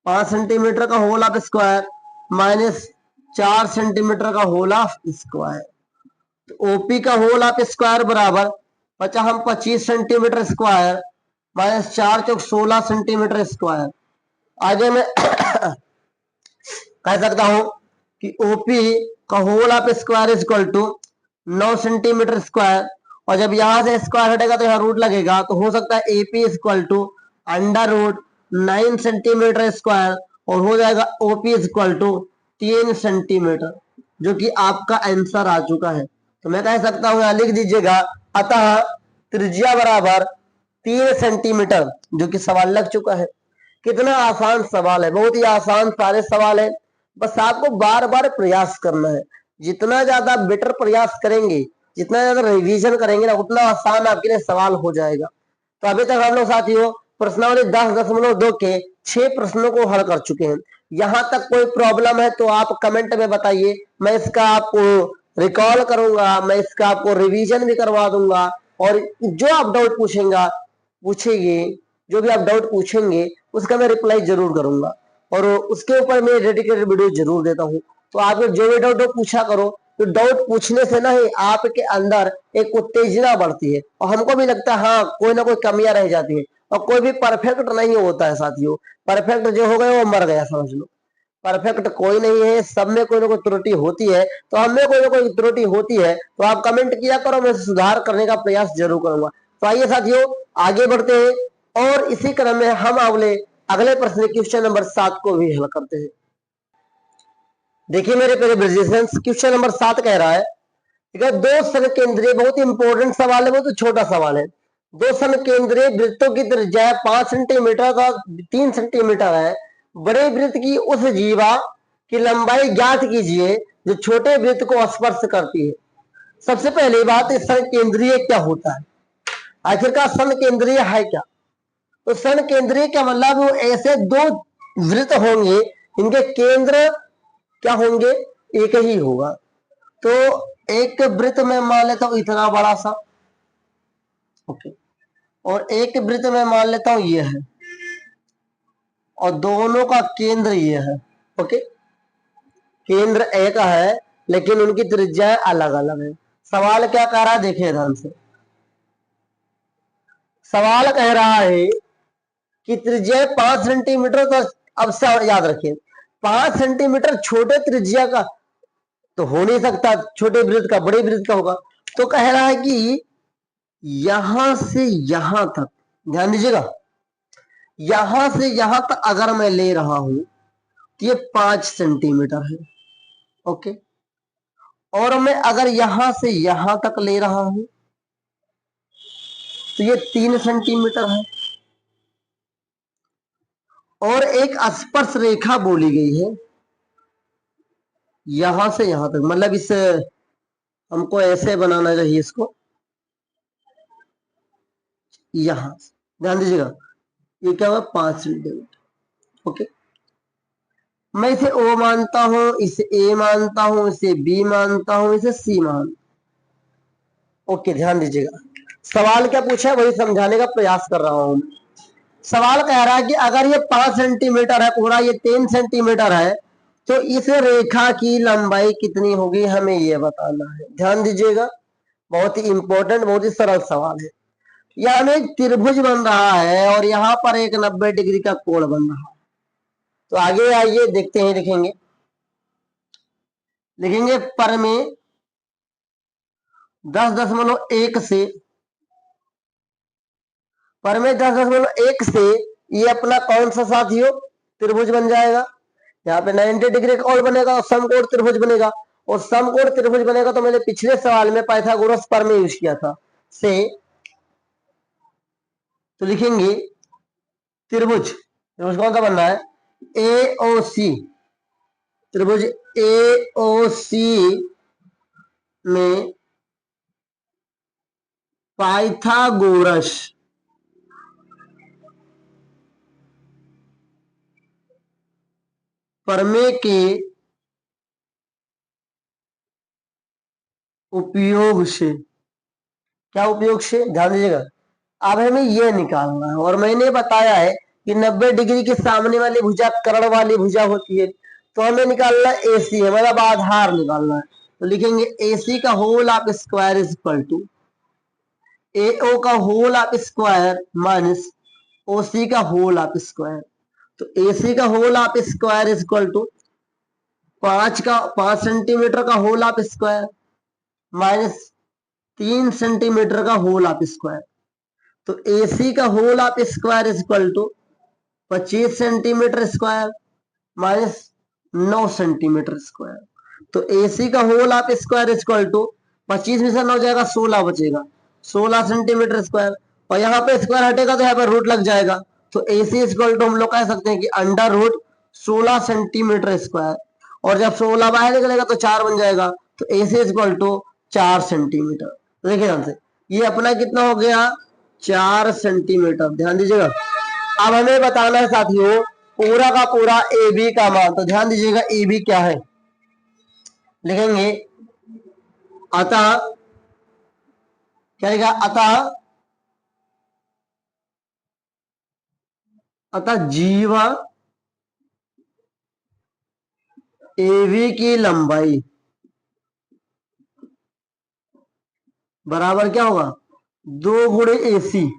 5 सेंटीमीटर का whole of square minus 4 centimetre का whole of square. तो OP का होल ऑफ स्क्वायर बराबर 25 सेंटीमीटर स्क्वायर माइनस 4 चौक 16 सेंटीमीटर स्क्वायर। आगे मैं कह सकता हूं कि ओपी का whole of square is equal to 9 centimetre square, और जब यहां से स्क्वायर हटेगा तो यहां रूट लगेगा, तो हो सकता है AP is equal to under root 9 centimetre square, और हो जाएगा OP is equal to 3 centimetre, जो कि आपका आंसर आ चुका है। तो मैं कह सकता हूं, यहां लिख दीजिएगा अतः त्रिज्या बराबर 3 सेंटीमीटर, जो कि सवाल लग चुका है। कितना आसान सवाल है, बहुत ही आसान सारे सवाल है। बस आपको बार बार प्रयास करना है। जितना ज्यादा बेटर प्रयास करेंगे, जितना ज्यादा रिवीजन करेंगे ना, उतना आसान आपके लिए सवाल हो जाएगा। तो अभी तक हम लोग साथियों प्रश्नावली 10.2 के 6 प्रश्नों को हल कर चुके हैं। यहां तक कोई प्रॉब्लम है तो आप कमेंट में बताइए, मैं इसका आपको रिकॉल करूंगा, मैं इसका आपको रिवीजन भी करवा दूंगा। और जो आप डाउट पूछेंगे, जो भी आप डाउट पूछेंगे उसका मैं रिप्लाई जरूर करूंगा, और उसके ऊपर मैं डेडिकेटेड वीडियो जरूर देता हूं। तो आप जो भी डाउट पूछा करो, तो डाउट पूछने से ना ही आपके अंदर एक उत्तेजना बढ़ती है, और हमको भी लगता है हाँ कोई ना कोई कमियां रह जाती है। और कोई भी परफेक्ट नहीं होता है साथियों, परफेक्ट जो हो गया वो मर गया समझ लो। परफेक्ट कोई नहीं है, सब में कोई ना कोई त्रुटि होती है, तो हम में कोई ना कोई त्रुटि होती है, तो आप कमेंट किया करो, मैं सुधार करने का प्रयास जरूर करूंगा। तो आइए साथियों आगे बढ़ते हैं, और इसी क्रम में हम अगले अगले प्रश्न क्वेश्चन नंबर 7 को भी हल करते हैं। देखिए मेरे प्यारे ब्रिजिशियंस, क्वेश्चन नंबर 7 कह रहा है, ठीक है, दो समकेंद्रीय, बहुत ही इंपॉर्टेंट सवाल है, बहुत छोटा सवाल है। दो समकेंद्रीय वृत्तों की त्रिज्या 5 सेंटीमीटर का 3 सेंटीमीटर है। बड़े वृत्त की उस जीवा की लंबाई ज्ञात कीजिए जो छोटे वृत्त को स्पर्श करती है। सबसे पहली बात, समकेंद्रीय क्या होता है, आखिरकार समकेंद्रीय है क्या? तो समकेंद्रीय का मतलब वो ऐसे दो वृत्त होंगे इनके केंद्र क्या होंगे, एक ही होगा। तो एक वृत्त में मान लेता हूं इतना बड़ा सा, ओके, और एक वृत्त में मान लेता हूं ये है, और दोनों का केंद्र ये है, ओके। केंद्र एक है लेकिन उनकी त्रिज्या अलग अलग है। सवाल क्या कह रहा है, देखिए ध्यान से। सवाल कह रहा है कि त्रिज्या 5 सेंटीमीटर, तो अब से याद रखिए 5 सेंटीमीटर छोटे त्रिज्या का तो हो नहीं सकता, छोटे वृत्त का बड़े वृत्त का होगा। तो कह रहा है कि यहां से यहां तक, ध्यान दीजिएगा, यहां से यहां तक अगर मैं ले रहा हूं तो ये 5 सेंटीमीटर है, ओके। और मैं अगर यहां से यहां तक ले रहा हूं तो ये 3 सेंटीमीटर है। और एक स्पर्श रेखा बोली गई है यहां से यहां तक, मतलब इस हमको ऐसे बनाना चाहिए इसको, यहां ध्यान दीजिएगा, ये क्या हुआ 5 सेंटीमीटर, ओके। मैं इसे ओ मानता हूं, इसे ए मानता हूं, इसे बी मानता हूं, इसे सी मान, ओके। ध्यान दीजिएगा सवाल क्या पूछा है वही समझाने का प्रयास कर रहा हूं। सवाल कह रहा है कि अगर ये 5 सेंटीमीटर है पूरा, ये 3 सेंटीमीटर है, तो इस रेखा की लंबाई कितनी होगी हमें ये बताना है। ध्यान दीजिएगा, बहुत ही इंपॉर्टेंट, बहुत ही सरल सवाल है। यहाँ में एक त्रिभुज बन रहा है और यहाँ पर एक 90 डिग्री का कोण बन रहा है। तो आगे आइए देखते हैं, लिखेंगे लिखेंगे पर में 10.1 से परमेय 10 से ये अपना कौन सा साथियों त्रिभुज बन जाएगा। यहाँ पे 90 डिग्री का कोण बनेगा और समकोण त्रिभुज बनेगा। और समकोण त्रिभुज बनेगा तो मैंने पिछले सवाल में पाइथागोरस प्रमेय यूज किया था से, तो लिखेंगे त्रिभुज, त्रिभुज कौन सा बनना है, ए ओ सी, त्रिभुज ए ओ सी में पाइथागोरस प्रमेय के उपयोग से, क्या उपयोग से, ध्यान दीजिएगा। अब हमें यह निकालना है और मैंने बताया है कि 90 डिग्री के सामने वाली भुजा कर्ण वाली भुजा होती है, तो हमें निकालना एसी है, मतलब आधार निकालना है। तो लिखेंगे एसी का whole of square is equal to AO का whole of square minus OC का होल ऑफ स्क्वायर। तो एसी का whole of square is equal to 5 centimetre का whole of square minus 3 centimetre का होल ऑफ स्क्वायर। तो AC का whole of square is equal to 25 centimetre square minus 9 centimetre square. तो AC का whole of square is equal to 25 में से 9 जाएगा 16 बचेगा, 16 सेंटीमीटर स्क्वायर। और यहाँ पे स्क्वायर हटेगा तो यहाँ पर रूट लग जाएगा। तो एसी इज इक्वल टू हम लोग कह सकते हैं कि अंडर रूट 16 सेंटीमीटर स्क्वायर। और जब 16 बाहर निकलेगा तो 4 बन जाएगा। तो AC is equal to 4 centimetre. देखिए ध्यान से, ये अपना कितना हो गया, 4 सेंटीमीटर। ध्यान दीजिएगा। अब हमें बताना है साथियों पूरा का पूरा ए बी का मान। तो ध्यान दीजिएगा ए बी क्या है, लिखेंगे अतः, क्या लिखा, अतः जीवा ए बी की लंबाई बराबर क्या होगा, 2 गुणे एसी,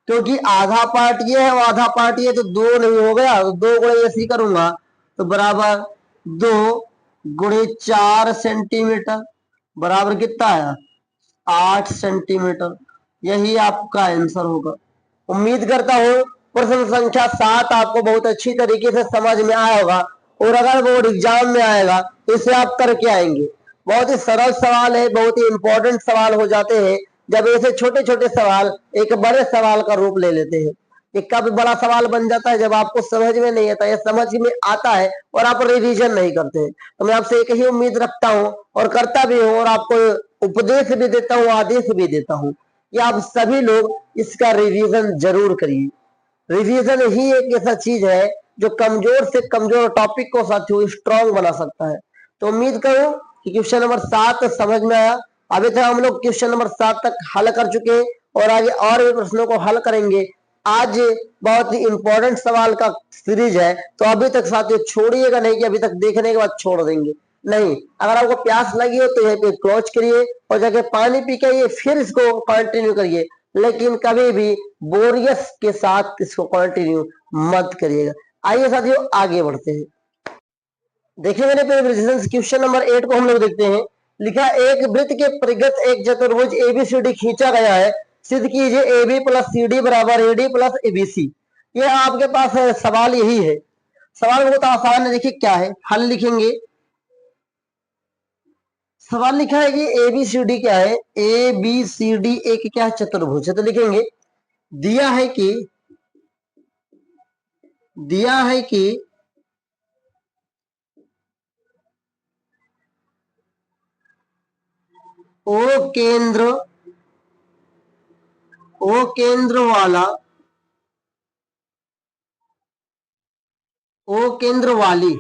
क्योंकि आधा पार्ट ये है और आधा पार्ट ये, तो 2 नहीं हो गया तो 2 गुणे एसी करूंगा तो बराबर 2 गुणे 4 सेंटीमीटर बराबर कितना आया, 8 सेंटीमीटर। यही आपका आंसर होगा। उम्मीद करता हूं प्रश्न संख्या 7 आपको बहुत अच्छी तरीके से समझ में आया होगा। और अगर बोर्ड एग्जाम में आएगा तो इसे आप करके आएंगे। बहुत ही सरल सवाल है, बहुत ही इंपॉर्टेंट सवाल हो जाते हैं जब ऐसे छोटे छोटे सवाल एक बड़े सवाल का रूप ले लेते हैं। ये कब बड़ा सवाल बन जाता है, जब आपको समझ में नहीं आता, या समझ में आता है और आप रिवीजन नहीं करते हैं। तो मैं आपसे एक ही उम्मीद रखता हूं और करता भी हूं और आपको उपदेश भी देता हूं, आदेश भी देता हूं कि आप सभी लोग इसका रिवीजन जरूर करिए। रिवीजन ही एक ऐसा चीज है जो कमजोर से कमजोर टॉपिक को साथियों स्ट्रांग बना सकता है। तो उम्मीद करूं कि क्वेश्चन नंबर 7 समझ में आया। अभी तक हम लोग क्वेश्चन नंबर 7 तक हल कर चुके हैं और आगे और भी प्रश्नों को हल करेंगे। आज बहुत ही इंपॉर्टेंट सवाल का सीरीज है, तो अभी तक साथियों छोड़िएगा नहीं कि अभी तक देखने के बाद छोड़ देंगे नहीं। अगर आपको प्यास लगी हो तो यहीं पे क्लोज करिए और जाके पानी पी के फिर इसको कंटिन्यू करिए, लेकिन कभी भी बोरियस के साथ इसको कंटिन्यू मत करिएगा। आइए साथियों आगे बढ़ते हैं। देखिए मेरे प्रिपरेशन क्वेश्चन नंबर 8 को हम लोग देखते हैं। लिखा एक वृत्त के परिगत एक चतुर्भुज एबीसीडी खींचा गया है, सिद्ध कीजिए A B plus C D बराबर ए डी प्लस एबीसी। ये आपके पास है, सवाल यही है। सवाल बहुत आसान है, देखिए क्या है, हल लिखेंगे। सवाल लिखा है कि ए बी सी डी क्या है, ए बी सी डी एक क्या है, चतुर्भुज है। तो लिखेंगे दिया है कि ओ केंद्र ओ केंद्र वाली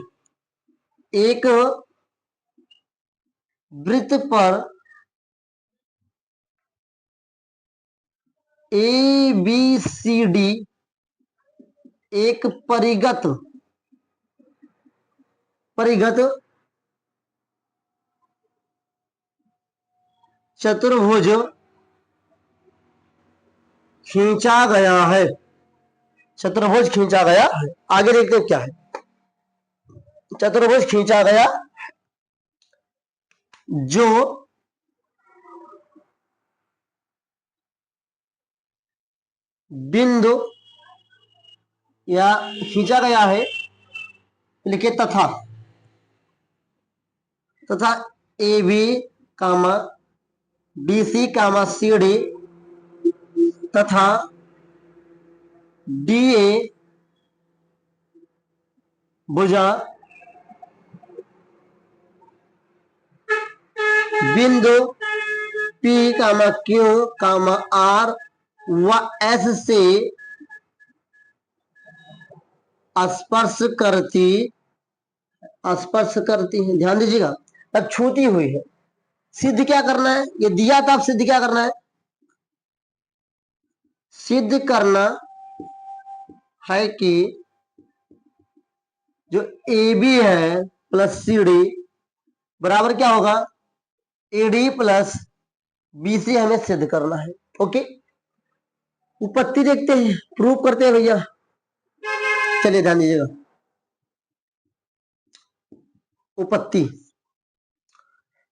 एक वृत्त पर ए बी सी डी एक परिगत चतुर्भुज खींचा गया है, चतुर्भुज खींचा गया है। आगे देखते हैं क्या है, चतुर्भुज खींचा गया जो बिंदु या खींचा गया है, लिखे तथा A B comma B C comma C D तथा डी ए भुजा बिंदु P comma Q comma R व एस से स्पर्श करती है। ध्यान दीजिएगा, अब छूती हुई है। सिद्ध क्या करना है, ये दिया था, अब सिद्ध क्या करना है, सिद्ध करना है कि जो ए बी है प्लस सी डी बराबर क्या होगा, A D plus B C हमें सिद्ध करना है। ओके, उपपत्ति देखते हैं, प्रूफ करते हैं भैया। चलिए ध्यान दीजिएगा, उपपत्ति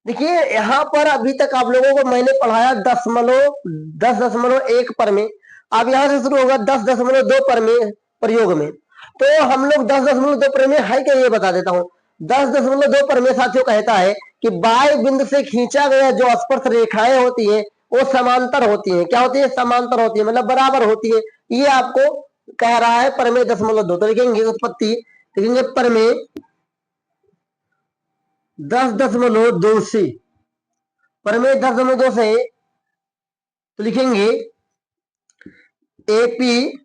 देखिए यहां पर अभी तक आप लोगों को मैंने पढ़ाया 10.1 पर में। अब यहां से शुरू होगा 10.2 पर में प्रयोग में। तो हम लोग 10.2 पर में है क्या, ये बता देता हूं। 10.2 पर में साथियों कहता है कि बाह्य बिंदु से खींचा गया जो स्पर्श रेखाएं होती है वो समांतर होती है। क्या होती है, समांतर होती है, मतलब बराबर होती है। ये आपको कह रहा है परमेय 10.2। तो लिखेंगे उत्पत्ति, लिखेंगे परमेय 10.2 से, परमेय 10.2 से तो लिखेंगे एपी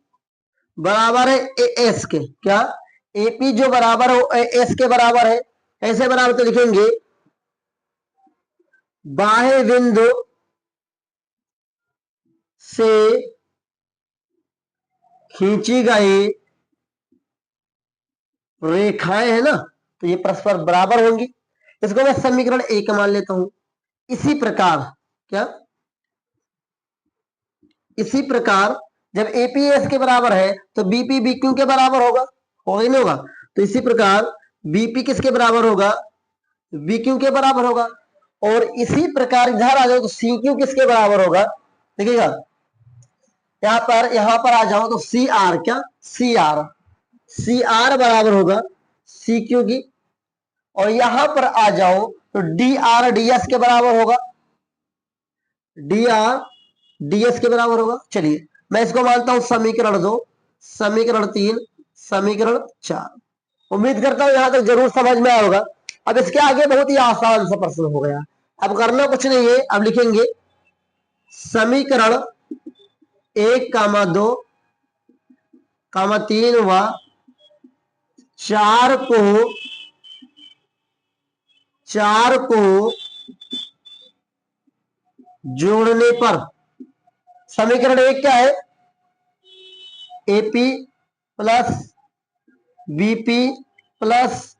बराबर है एस के। क्या, एपी जो बराबर हो एस के बराबर है, ऐसे बराबर तो लिखेंगे बाह्य बिंदु से खींची गई रेखाएं है ना, तो ये परस्पर बराबर होंगी। इसको मैं समीकरण 1 मान लेता हूं। इसी प्रकार क्या, इसी प्रकार जब एपीएस के बराबर है तो बीपी बीक्यू के बराबर होगा ही नहीं होगा। तो इसी प्रकार बीपी किसके बराबर होगा, बीक्यू के बराबर होगा। और इसी प्रकार इधर आ जाओ तो सीक्यू किसके बराबर होगा, देखिएगा यहां पर आ जाओ तो सी आर, क्या सी आर बराबर होगा सी क्यू की। और यहां पर आ जाओ तो डी आर डी एस के बराबर होगा, डी आर डी एस के बराबर होगा। चलिए मैं इसको मानता हूं समीकरण 2, समीकरण 3, समीकरण 4। उम्मीद करता हूं यहां तक जरूर समझ में आया होगा। अब इसके आगे बहुत ही आसान सा प्रश्न हो गया। अब करना कुछ नहीं है, अब लिखेंगे समीकरण 1, 2, 3 व 4 को जोड़ने पर समीकरण 1 क्या है, AP plus BP plus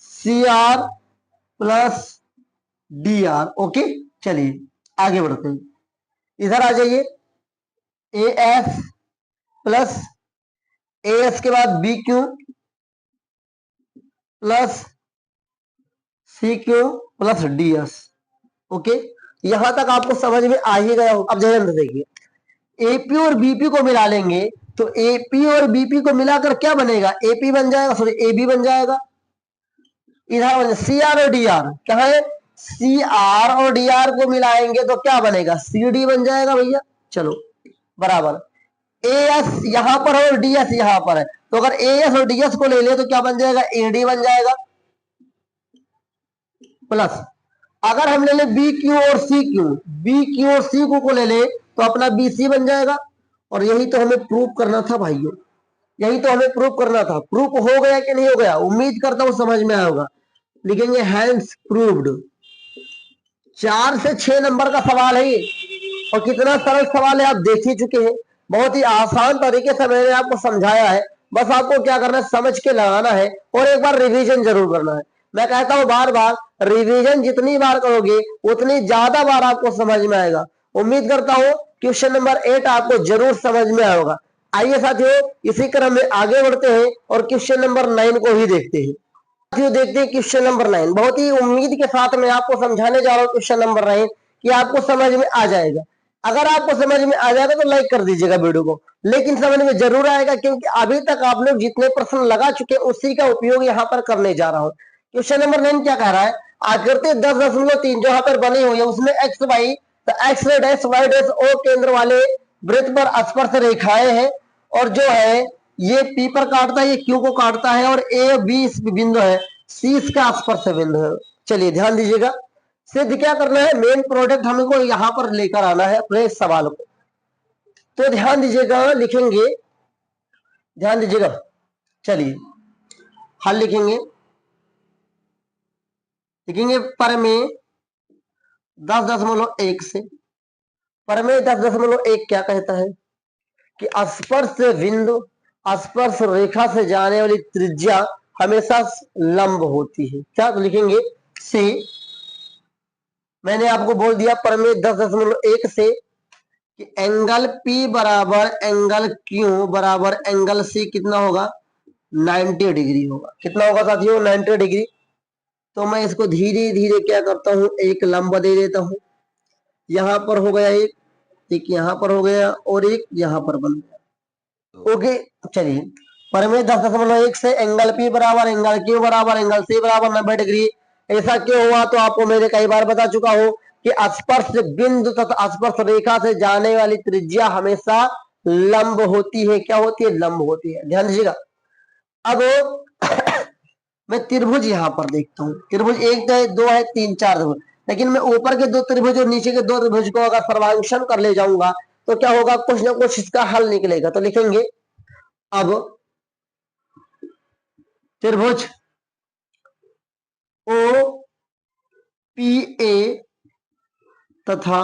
CR plus DR. Okay, चलिए आगे बढ़ते हैं। इधर आ जाइए, A S plus A S के बाद B Q plus C Q plus D S. Okay, यहां तक आपको समझ में आ ही गया हो। अब ध्यान से देखिए, एपी और बीपी को मिला लेंगे तो एपी और बीपी को मिलाकर क्या बनेगा, एपी बन जाएगा, सॉरी एबी बन जाएगा। इधर सी आर और डी आर क्या है, सी आर और डी आर को मिलाएंगे तो क्या बनेगा, सी डी बन जाएगा भैया। चलो बराबर, ए एस यहां पर है और डी एस यहां पर है, तो अगर ए एस और डी एस को ले ले तो क्या बन जाएगा, ए डी बन जाएगा। प्लस अगर हम ले ले बी क्यू और सी क्यू, बी क्यू और सी क्यू को ले ले तो अपना बी सी बन जाएगा। और यही तो हमें प्रूफ करना था भाइयों, यही तो हमें प्रूफ करना था। प्रूफ हो गया कि नहीं हो गया, उम्मीद करता हूं समझ में आया होगा। लिखेंगे हैंस प्रूव्ड। 4 से 6 नंबर का सवाल है ये, और कितना सरल सवाल है आप देख ही चुके हैं। बहुत ही आसान तरीके से मैंने आपको समझाया है, बस आपको क्या करना है, समझ के लगाना है और एक बार रिवीजन जरूर करना है। मैं कहता हूं बार बार रिवीजन जितनी बार करोगे उतनी ज्यादा बार आपको समझ में आएगा। उम्मीद करता हूं क्वेश्चन नंबर 8 आपको जरूर समझ में आया होगा। आइए साथियों इसी क्रम में आगे बढ़ते हैं और क्वेश्चन नंबर 9 को ही देखते हैं। साथियों देखते हैं क्वेश्चन नंबर 9। बहुत ही उम्मीद के साथ मैं आपको समझाने जा रहा हूं क्वेश्चन नंबर 9 कि आपको समझ में आ जाएगा। अगर आपको समझ में आ जाएगा तो लाइक कर दीजिएगा वीडियो को, लेकिन समझ में जरूर आएगा क्योंकि अभी तक आप लोग जितने प्रश्न लगा चुके हैं उसी का उपयोग यहाँ पर करने जा रहा हूँ। क्वेश्चन नंबर 9 क्या कह रहा है, आकृति 10.3 जो यहाँ पर बनी हुई है उसमें एक्स वाई, तो X dash Y dash O केंद्र वाले वृत्त पर स्पर्श रेखाएं हैं, और जो है ये पी पर काटता है, ये क्यू को काटता है, और ए बी बिंदु है, सी इसका स्पर्श बिंदु है। चलिए ध्यान दीजिएगा, सिद्ध क्या करना है, मेन प्रोडक्ट हमको यहां पर लेकर आना है अपने सवाल को। तो ध्यान दीजिएगा, लिखेंगे, ध्यान दीजिएगा, चलिए हल लिखेंगे, लिखेंगे परमेय 10.1 से, परमेय 10.1 क्या कहता है कि स्पर्श बिंदु, स्पर्श रेखा से जाने वाली त्रिज्या हमेशा लंब होती है। क्या तो लिखेंगे से, मैंने आपको बोल दिया परमेय 10.1 से कि एंगल P बराबर एंगल Q बराबर एंगल C कितना होगा, 90 डिग्री होगा। कितना होगा साथियों, 90 डिग्री। तो मैं इसको धीरे धीरे क्या करता हूं, एक लंब दे देता हूं, यहां पर हो गया एक यहां पर हो गया और एक यहां पर बन गया। ओके, चलिए परमेय 10.1 से एंगल P बराबर एंगल Q बराबर एंगल C बराबर 90 डिग्री। ऐसा क्यों हुआ, तो आपको मैंने कई बार बता चुका हूं कि स्पर्श बिंदु तथा स्पर्श रेखा से जाने वाली त्रिज्या हमेशा लंब होती है। क्या होती है, लंब होती है। ध्यान दीजिएगा। अब मैं त्रिभुज यहां पर देखता हूं, त्रिभुज 1 है 2 है 3 4 त्रिभुज, लेकिन मैं ऊपर के 2 त्रिभुज और नीचे के 2 त्रिभुज को अगर सर्वांक्षण कर ले जाऊंगा तो क्या होगा, कुछ ना कुछ इसका हल निकलेगा। तो लिखेंगे अब त्रिभुज ओ पी ए तथा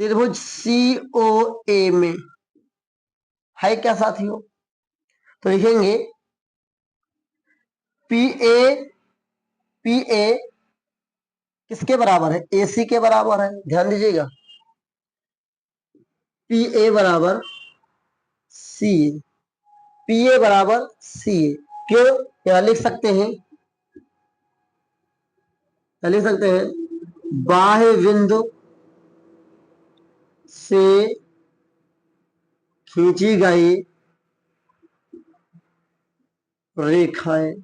त्रिभुज सी ओ ए में है क्या साथियों, तो लिखेंगे पी ए किसके बराबर है, ए सी के बराबर है। ध्यान दीजिएगा, पी ए बराबर सी ए, पी ए बराबर सी ए। क्यों, यहां लिख सकते हैं, लिख सकते हैं बाह्य बिंदु से खींची गई रेखाएं,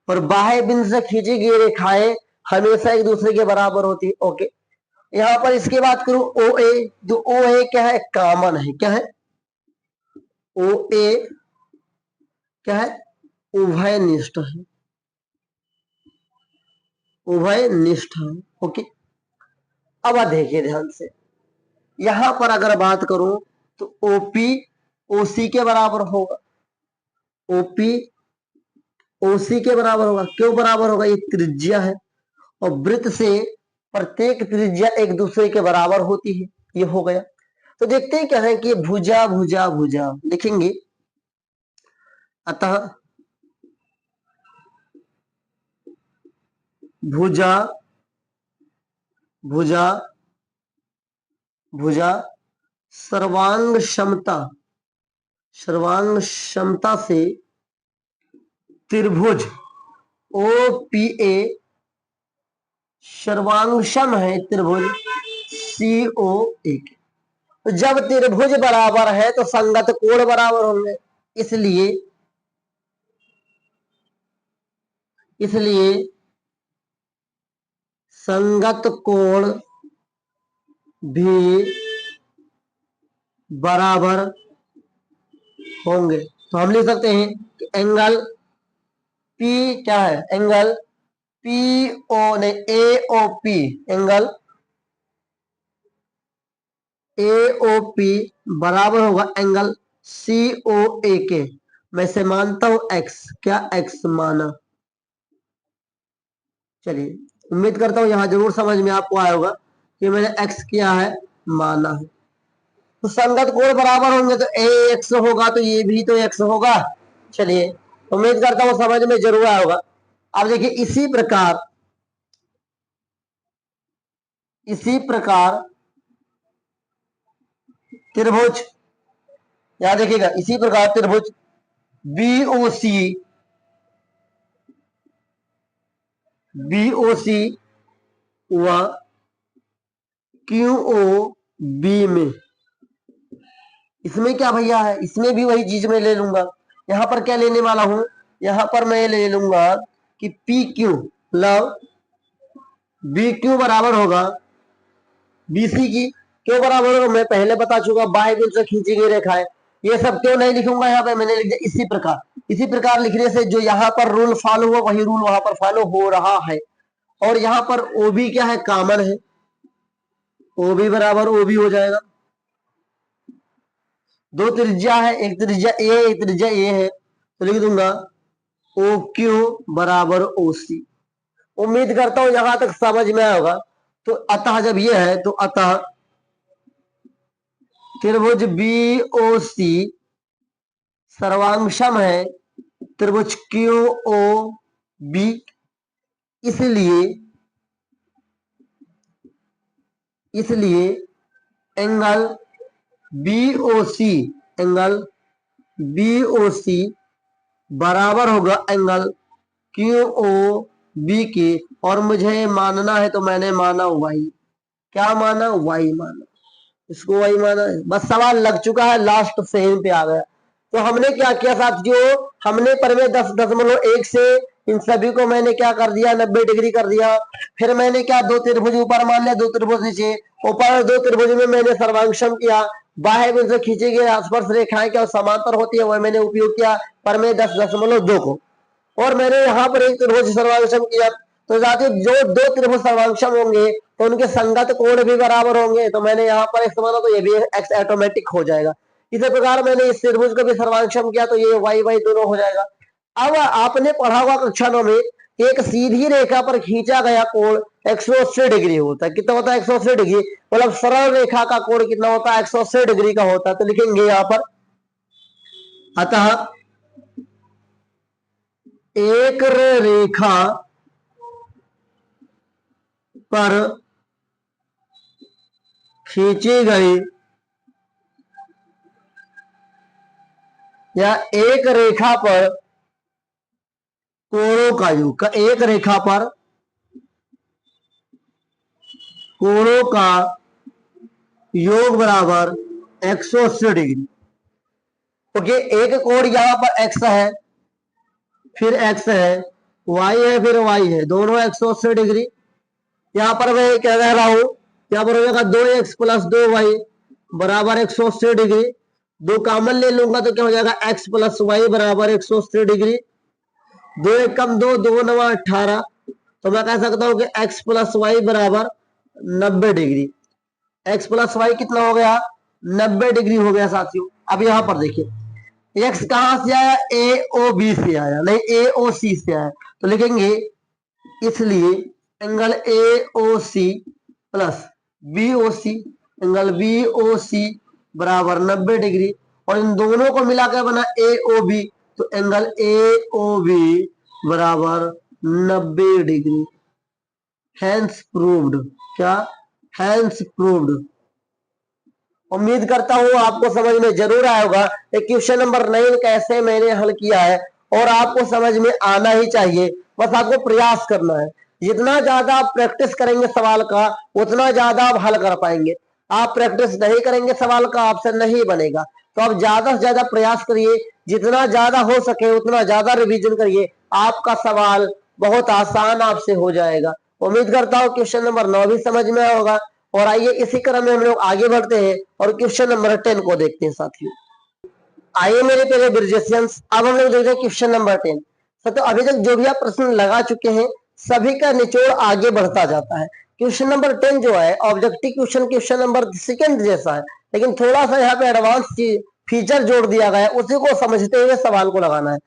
और बाह्य बिंदु से खींची गई रेखाएं हमेशा एक दूसरे के बराबर होती है। ओके, यहां पर इसकी बात करूं ओ ए, तो ओ ए क्या है, कॉमन है। क्या है, ओ ए क्या है, उभयनिष्ठ है, उभयनिष्ठ है। ओके, अब देखिए ध्यान से, यहां पर अगर बात करूं तो ओपी ओसी के बराबर होगा, ओपी ओसी के बराबर होगा। क्यों बराबर होगा, ये त्रिज्या है, और वृत्त से प्रत्येक त्रिज्या एक दूसरे के बराबर होती है। ये हो गया। तो देखते हैं क्या है कि भुजा भुजा भुजा लिखेंगे, अतः भुजा भुजा भुजा सर्वांग क्षमता से त्रिभुज ओ पी ए सर्वांगसम है त्रिभुज सी ओ ए के। तो जब त्रिभुज बराबर है तो संगत कोण बराबर होंगे, इसलिए संगत कोण भी बराबर होंगे। तो हम लिख सकते हैं कि एंगल P क्या है, एंगल पी ओ ने A O P, angle A O P बराबर होगा एंगल सी ओ ए के। मैं से मानता हूं एक्स, क्या एक्स माना। चलिए, उम्मीद करता हूं यहां जरूर समझ में आपको आया होगा कि मैंने एक्स किया है, माना है। तो संगत कोण बराबर होंगे तो ए एक्स होगा, तो ये भी तो एक्स होगा। चलिए, उम्मीद करता हूं समझ में जरूर आया होगा। अब देखिए इसी प्रकार त्रिभुज, यहां देखिएगा, इसी प्रकार त्रिभुज बी ओ सी व क्यू ओ बी में। इसमें क्या भैया है, इसमें भी वही चीज मैं ले लूंगा। यहां पर क्या लेने वाला हूं, यहां पर मैं ले लूंगा कि पी क्यू लव बी क्यू बराबर होगा बीसी की। क्यों बराबर होगा, मैं पहले बता चुका, बाह्य बिंदु से खींची गई रेखा है। ये सब क्यों नहीं लिखूंगा यहाँ पे, मैंने लिख दिया इसी प्रकार लिखने से जो यहाँ पर रूल फॉलो हुआ वही रूल वहां पर फॉलो हो रहा है। और यहाँ पर ओबी क्या है, कॉमन है, ओबी बराबर ओबी हो जाएगा। दो त्रिज्या है, एक त्रिज्या ए एक त्रिज्या ए है, तो लिख दूंगा ओ क्यू बराबर ओ सी। उम्मीद करता हूं यहां तक समझ में आया होगा। तो अतः जब ये है तो अतः त्रिभुज बी ओ सी सर्वांगसम है त्रिभुज क्यू ओ बी। इसलिए इसलिए angle B O C, angle B O C बराबर होगा एंगल क्यू ओ बी के। और मुझे मानना है तो मैंने माना वाई। क्या माना, वाई माना, इसको वाई माना है। बस सवाल लग चुका है, लास्ट सेम पे आ गया। तो हमने क्या किया साथियों, हमने परमे 10.1 से इन सभी को मैंने क्या कर दिया, 90 डिग्री कर दिया। फिर मैंने क्या, दो त्रिभुज ऊपर मान लिया, दो त्रिभुज नीचे। ऊपर दो त्रिभुज में मैंने सर्वांगसम किया, बाह्य बिंदु से खींची गई आसपास रेखाएं क्या समांतर होती है वह मैंने उपयोग किया परमे 10.2 को। और मैंने यहाँ पर एक त्रिभुज सर्वांगसम किया। तो साथियों जो दो त्रिभुज सर्वांगसम होंगे तो उनके संगत कोण भी बराबर होंगे। तो मैंने यहाँ पर x माना तो ये भी x ऑटोमेटिक हो जाएगा। इसी प्रकार मैंने इस त्रिभुज को भी सर्वांगसम किया तो ये y y दोनों हो जाएगा। अब आपने पढ़ा हुआ कक्षा 9 में एक सीधी रेखा पर खींचा गया कोण 180 डिग्री होता है। कितना होता है, 180 डिग्री। मतलब सरल रेखा का कोण कितना होता है, 180 डिग्री का होता है। तो लिखेंगे यहाँ पर अतः एक रेखा पर खींची गई या एक रेखा पर कोणों का योग, एक रेखा पर कोणों का योग बराबर 180 डिग्री। ओके, एक कोण यहां पर x है, फिर x है, y है, फिर y है, दोनों 180 डिग्री। यहां पर मैं क्या कह रहा हूं, यहां पर हो जाएगा 2x प्लस 2y बराबर 180 डिग्री। दो कॉमन ले लूंगा तो क्या हो जाएगा, x प्लस वाई बराबर 180 डिग्री। दो एक कम दो, दो नवा 18। तो मैं कह सकता हूं कि x प्लस वाई बराबर 90 डिग्री। x प्लस वाई कितना हो गया, 90 डिग्री हो गया साथियों। अब यहां पर देखिए x कहां से आया, ए ओ बी से आया, नहीं ए ओ सी से आया। तो लिखेंगे इसलिए angle A O C plus B O C, angle B O C बराबर 90 डिग्री। और इन दोनों को मिलाकर बना ए ओ बी, तो एंगल ए ओ बी बराबर 90 डिग्री। हैंस प्रूव्ड, क्या, हैंस प्रूव्ड। उम्मीद करता हूं आपको समझ में जरूर आया होगा क्वेश्चन नंबर 9 कैसे मैंने हल किया है। और आपको समझ में आना ही चाहिए, बस आपको प्रयास करना है। जितना ज्यादा आप प्रैक्टिस करेंगे सवाल का उतना ज्यादा आप हल कर पाएंगे। आप प्रैक्टिस नहीं करेंगे सवाल का, आपसे नहीं बनेगा। तो आप ज्यादा से ज्यादा प्रयास करिए, जितना ज्यादा हो सके उतना ज्यादा रिवीजन करिए, आपका सवाल बहुत आसान आपसे हो जाएगा। उम्मीद करता हूँ क्वेश्चन नंबर 9 भी समझ में आया होगा। और आइए इसी क्रम में हम लोग आगे बढ़ते हैं और क्वेश्चन नंबर 10 को देखते हैं साथियों। आइए मेरे प्यारे ब्रिजेशियंस, अब हम लोग देखते हैं क्वेश्चन नंबर 10। तो अभी तक जो भी आप प्रश्न लगा चुके हैं सभी का निचोड़ आगे बढ़ता जाता है। क्वेश्चन नंबर 10 जो है objective question, question number second जैसा है, लेकिन थोड़ा सा यहाँ पे एडवांस फीचर जोड़ दिया गया है, उसी को समझते हुए सवाल को लगाना है।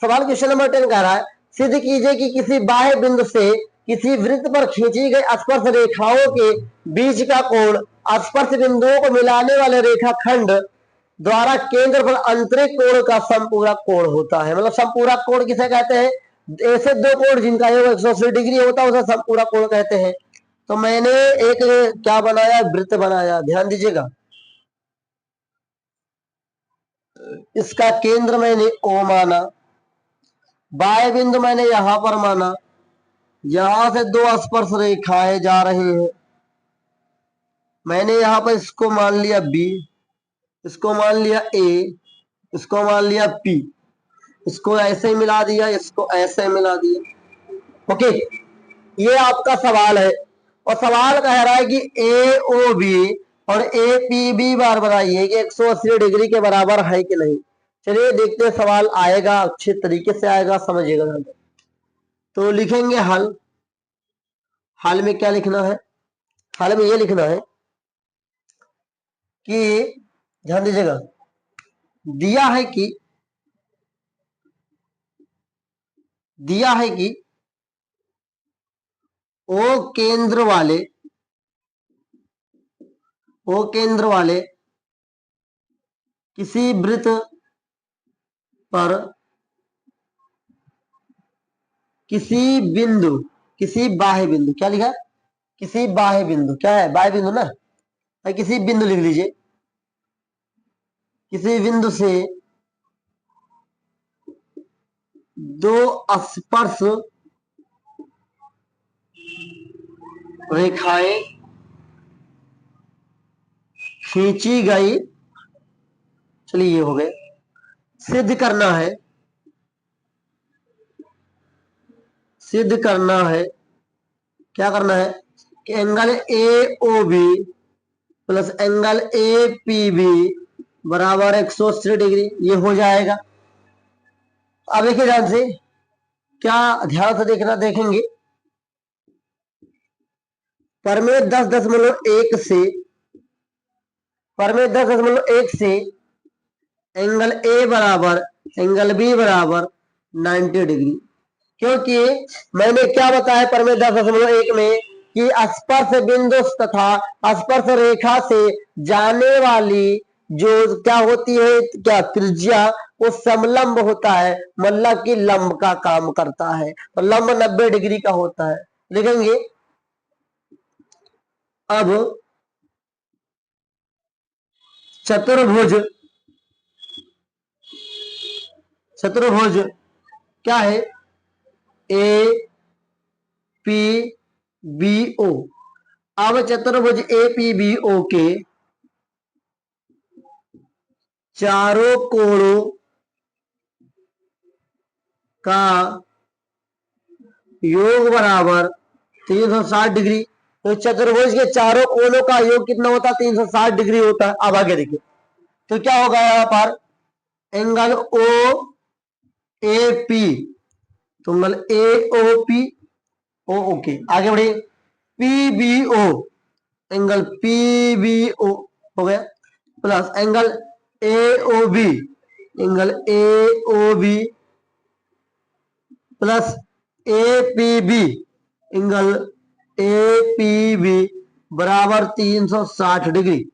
सवाल क्वेश्चन नंबर 10 कह रहा है, सिद्ध कीजिए कि किसी बाह्य बिंदु से किसी वृत्त पर खींची गई स्पर्श रेखाओं के बीच का कोण स्पर्श बिंदुओं को मिलाने वाले रेखाखंड द्वारा केंद्र पर अंतरिक कोण का समपूरक कोण होता है। मतलब समपूरक कोण किसे कहते हैं, ऐसे दो कोण जिनका योग 180 डिग्री होता है उसे समपूरक कोण कहते हैं। तो मैंने एक क्या बनाया, वृत्त बनाया, ध्यान दीजिएगा। इसका केंद्र मैंने ओ माना, बाह्य बिंदु मैंने यहां पर माना, यहां से दो स्पर्श रेखाएं जा रही हैं, मैंने यहाँ पर इसको मान लिया बी, इसको मान लिया ए, इसको मान लिया पी, इसको ऐसे मिला दिया, इसको ऐसे मिला दिया। ओके, ये आपका सवाल है और सवाल कह रहा है कि ए ओ बी और ए पी बी बार बताइए कि 180 डिग्री के बराबर है कि नहीं। चलिए देखते हैं, सवाल आएगा अच्छे तरीके से आएगा, समझिएगा। तो लिखेंगे हल। हल में क्या लिखना है? हल में ये लिखना है कि ध्यान दीजिएगा, दिया है कि ओ केंद्र वाले किसी वृत्त पर किसी बाह्य बिंदु, क्या लिखा है? किसी बाह्य बिंदु, क्या है? बाह्य बिंदु ना, किसी बिंदु लिख लीजिए, किसी बिंदु से दो स्पर्श रेखाएं खींची गई। चलिए ये हो गए। सिद्ध करना है क्या करना है कि angle A O B plus angle A P B बराबर 180 डिग्री, ये हो जाएगा। अब देखिए ध्यान से, क्या ध्यान से देखना, देखेंगे परमेय 10.1 से एंगल ए बराबर एंगल बी बराबर 90 डिग्री। क्योंकि मैंने क्या बताया परमेय 10.1 में कि स्पर्श बिंदु तथा स्पर्श रेखा से जाने वाली जो क्या होती है, क्या त्रिज्या, वो समलंब होता है, मतलब कि लंब का काम करता है। तो लंब 90 डिग्री का होता है। लिखेंगे अब चतुर्भुज क्या है? A P B O. अब चतुर्भुज ए पी बी ओ के चारों कोणों का योग बराबर 360 डिग्री। तो चतुर्भुज के चारों कोणों का योग कितना होता है? 360 डिग्री होता है। अब आगे देखिए, तो क्या होगा यहां पर एंगल ओ ए पी, तो angle A O P O, okay आगे बढ़े, P B O, angle P B O हो गया, plus angle A O B, angle A O B plus A P B, angle A P B बराबर 360 degree.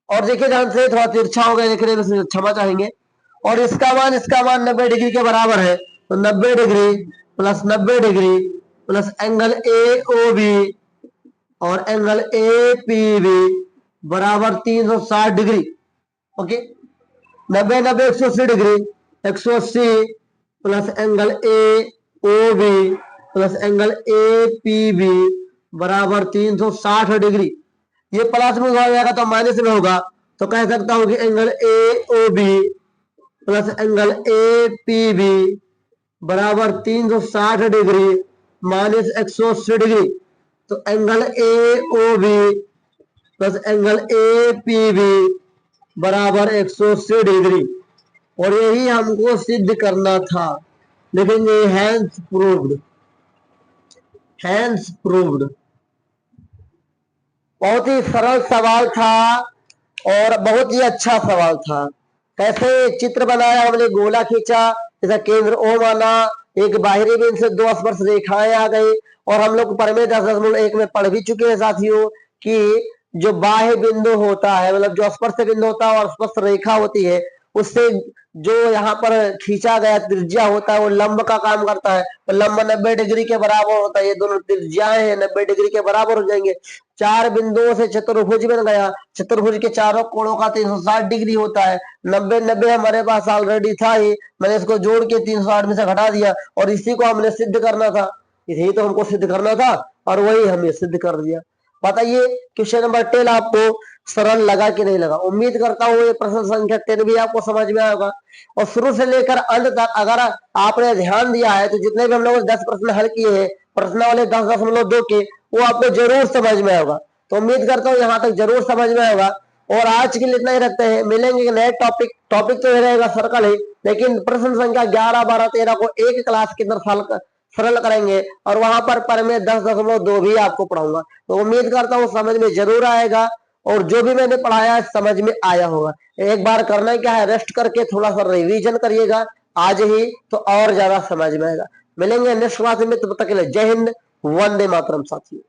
और देखिए ध्यान से, थोड़ा तिरछा हो गया देखने में, क्षमा चाहेंगे। और इसका मान 90 डिग्री के बराबर है, तो 90 degree plus 90 degree plus angle A O B और एंगल ए पी बी बराबर 360 degree. Okay, 90 90 180 degree, 180 plus angle A O B plus angle A P B बराबर 360 डिग्री। ये प्लस में हो जाएगा तो माइनस में होगा, तो कह सकता हूं कि angle A O B plus angle A P B बराबर 360 डिग्री माइनस 180 डिग्री। तो angle A O B plus angle A P B बराबर 180 डिग्री। और यही हमको सिद्ध करना था। लिखेंगे हैंस प्रूव्ड। बहुत ही सरल सवाल था और बहुत ही अच्छा सवाल था। कैसे चित्र बनाया हमने, गोला खींचा, जैसा केंद्र ओ माना, एक बाहरी बिंदु से दो स्पर्श रेखाएं आ गई। और हम लोग परमेय 10.1 में पढ़ भी चुके हैं साथियों कि जो बाह्य बिंदु होता है, मतलब जो स्पर्श बिंदु होता है और स्पर्श रेखा होती है, उससे जो यहाँ पर खींचा गया त्रिज्या होता है वो लंब का काम करता है। तो लंब 90 डिग्री के बराबर होता है। ये दोनों त्रिज्याएं हैं 90 डिग्री के बराबर हो जाएंगे। चार बिंदुओं से चतुर्भुज बन गया। चतुर्भुज के चारों कोणों का 360 डिग्री होता है। 90 90 हमारे पास ऑलरेडी था ही, मैंने इसको जोड़ के 360 में से घटा दिया और इसी को हमने सिद्ध करना था। यही तो हमको सिद्ध करना था और वही हमने सिद्ध कर दिया। बताइए क्वेश्चन नंबर 10 आपको सरल लगा कि नहीं लगा। उम्मीद करता हूँ ये प्रश्न संख्या 10 भी आपको समझ में आएगा। और शुरू से लेकर अंत तक अगर आपने ध्यान दिया है तो जितने भी हम लोग 10 प्रश्न हल किए हैं प्रश्न वाले 10.2 के, वो आपको जरूर समझ में आएगा। तो उम्मीद करता हूँ यहाँ तक जरूर समझ में आएगा। और आज के लिए इतना ही रखते हैं, मिलेंगे नए टॉपिक तो ये रहेगा सर्कल ही, लेकिन प्रश्न संख्या 11, 12, 13 को एक क्लास के अंदर सरल करेंगे और वहां पर मैं 10.2 भी आपको पढ़ाऊंगा। तो उम्मीद करता हूँ समझ में जरूर आएगा और जो भी मैंने पढ़ाया है समझ में आया होगा। एक बार करना क्या है, रेस्ट करके थोड़ा सा रिवीजन करिएगा आज ही, तो और ज्यादा समझ में आएगा। मिलेंगे नेक्स्ट क्लास में, तब तक के लिए जय हिंद, वंदे मातरम साथियों।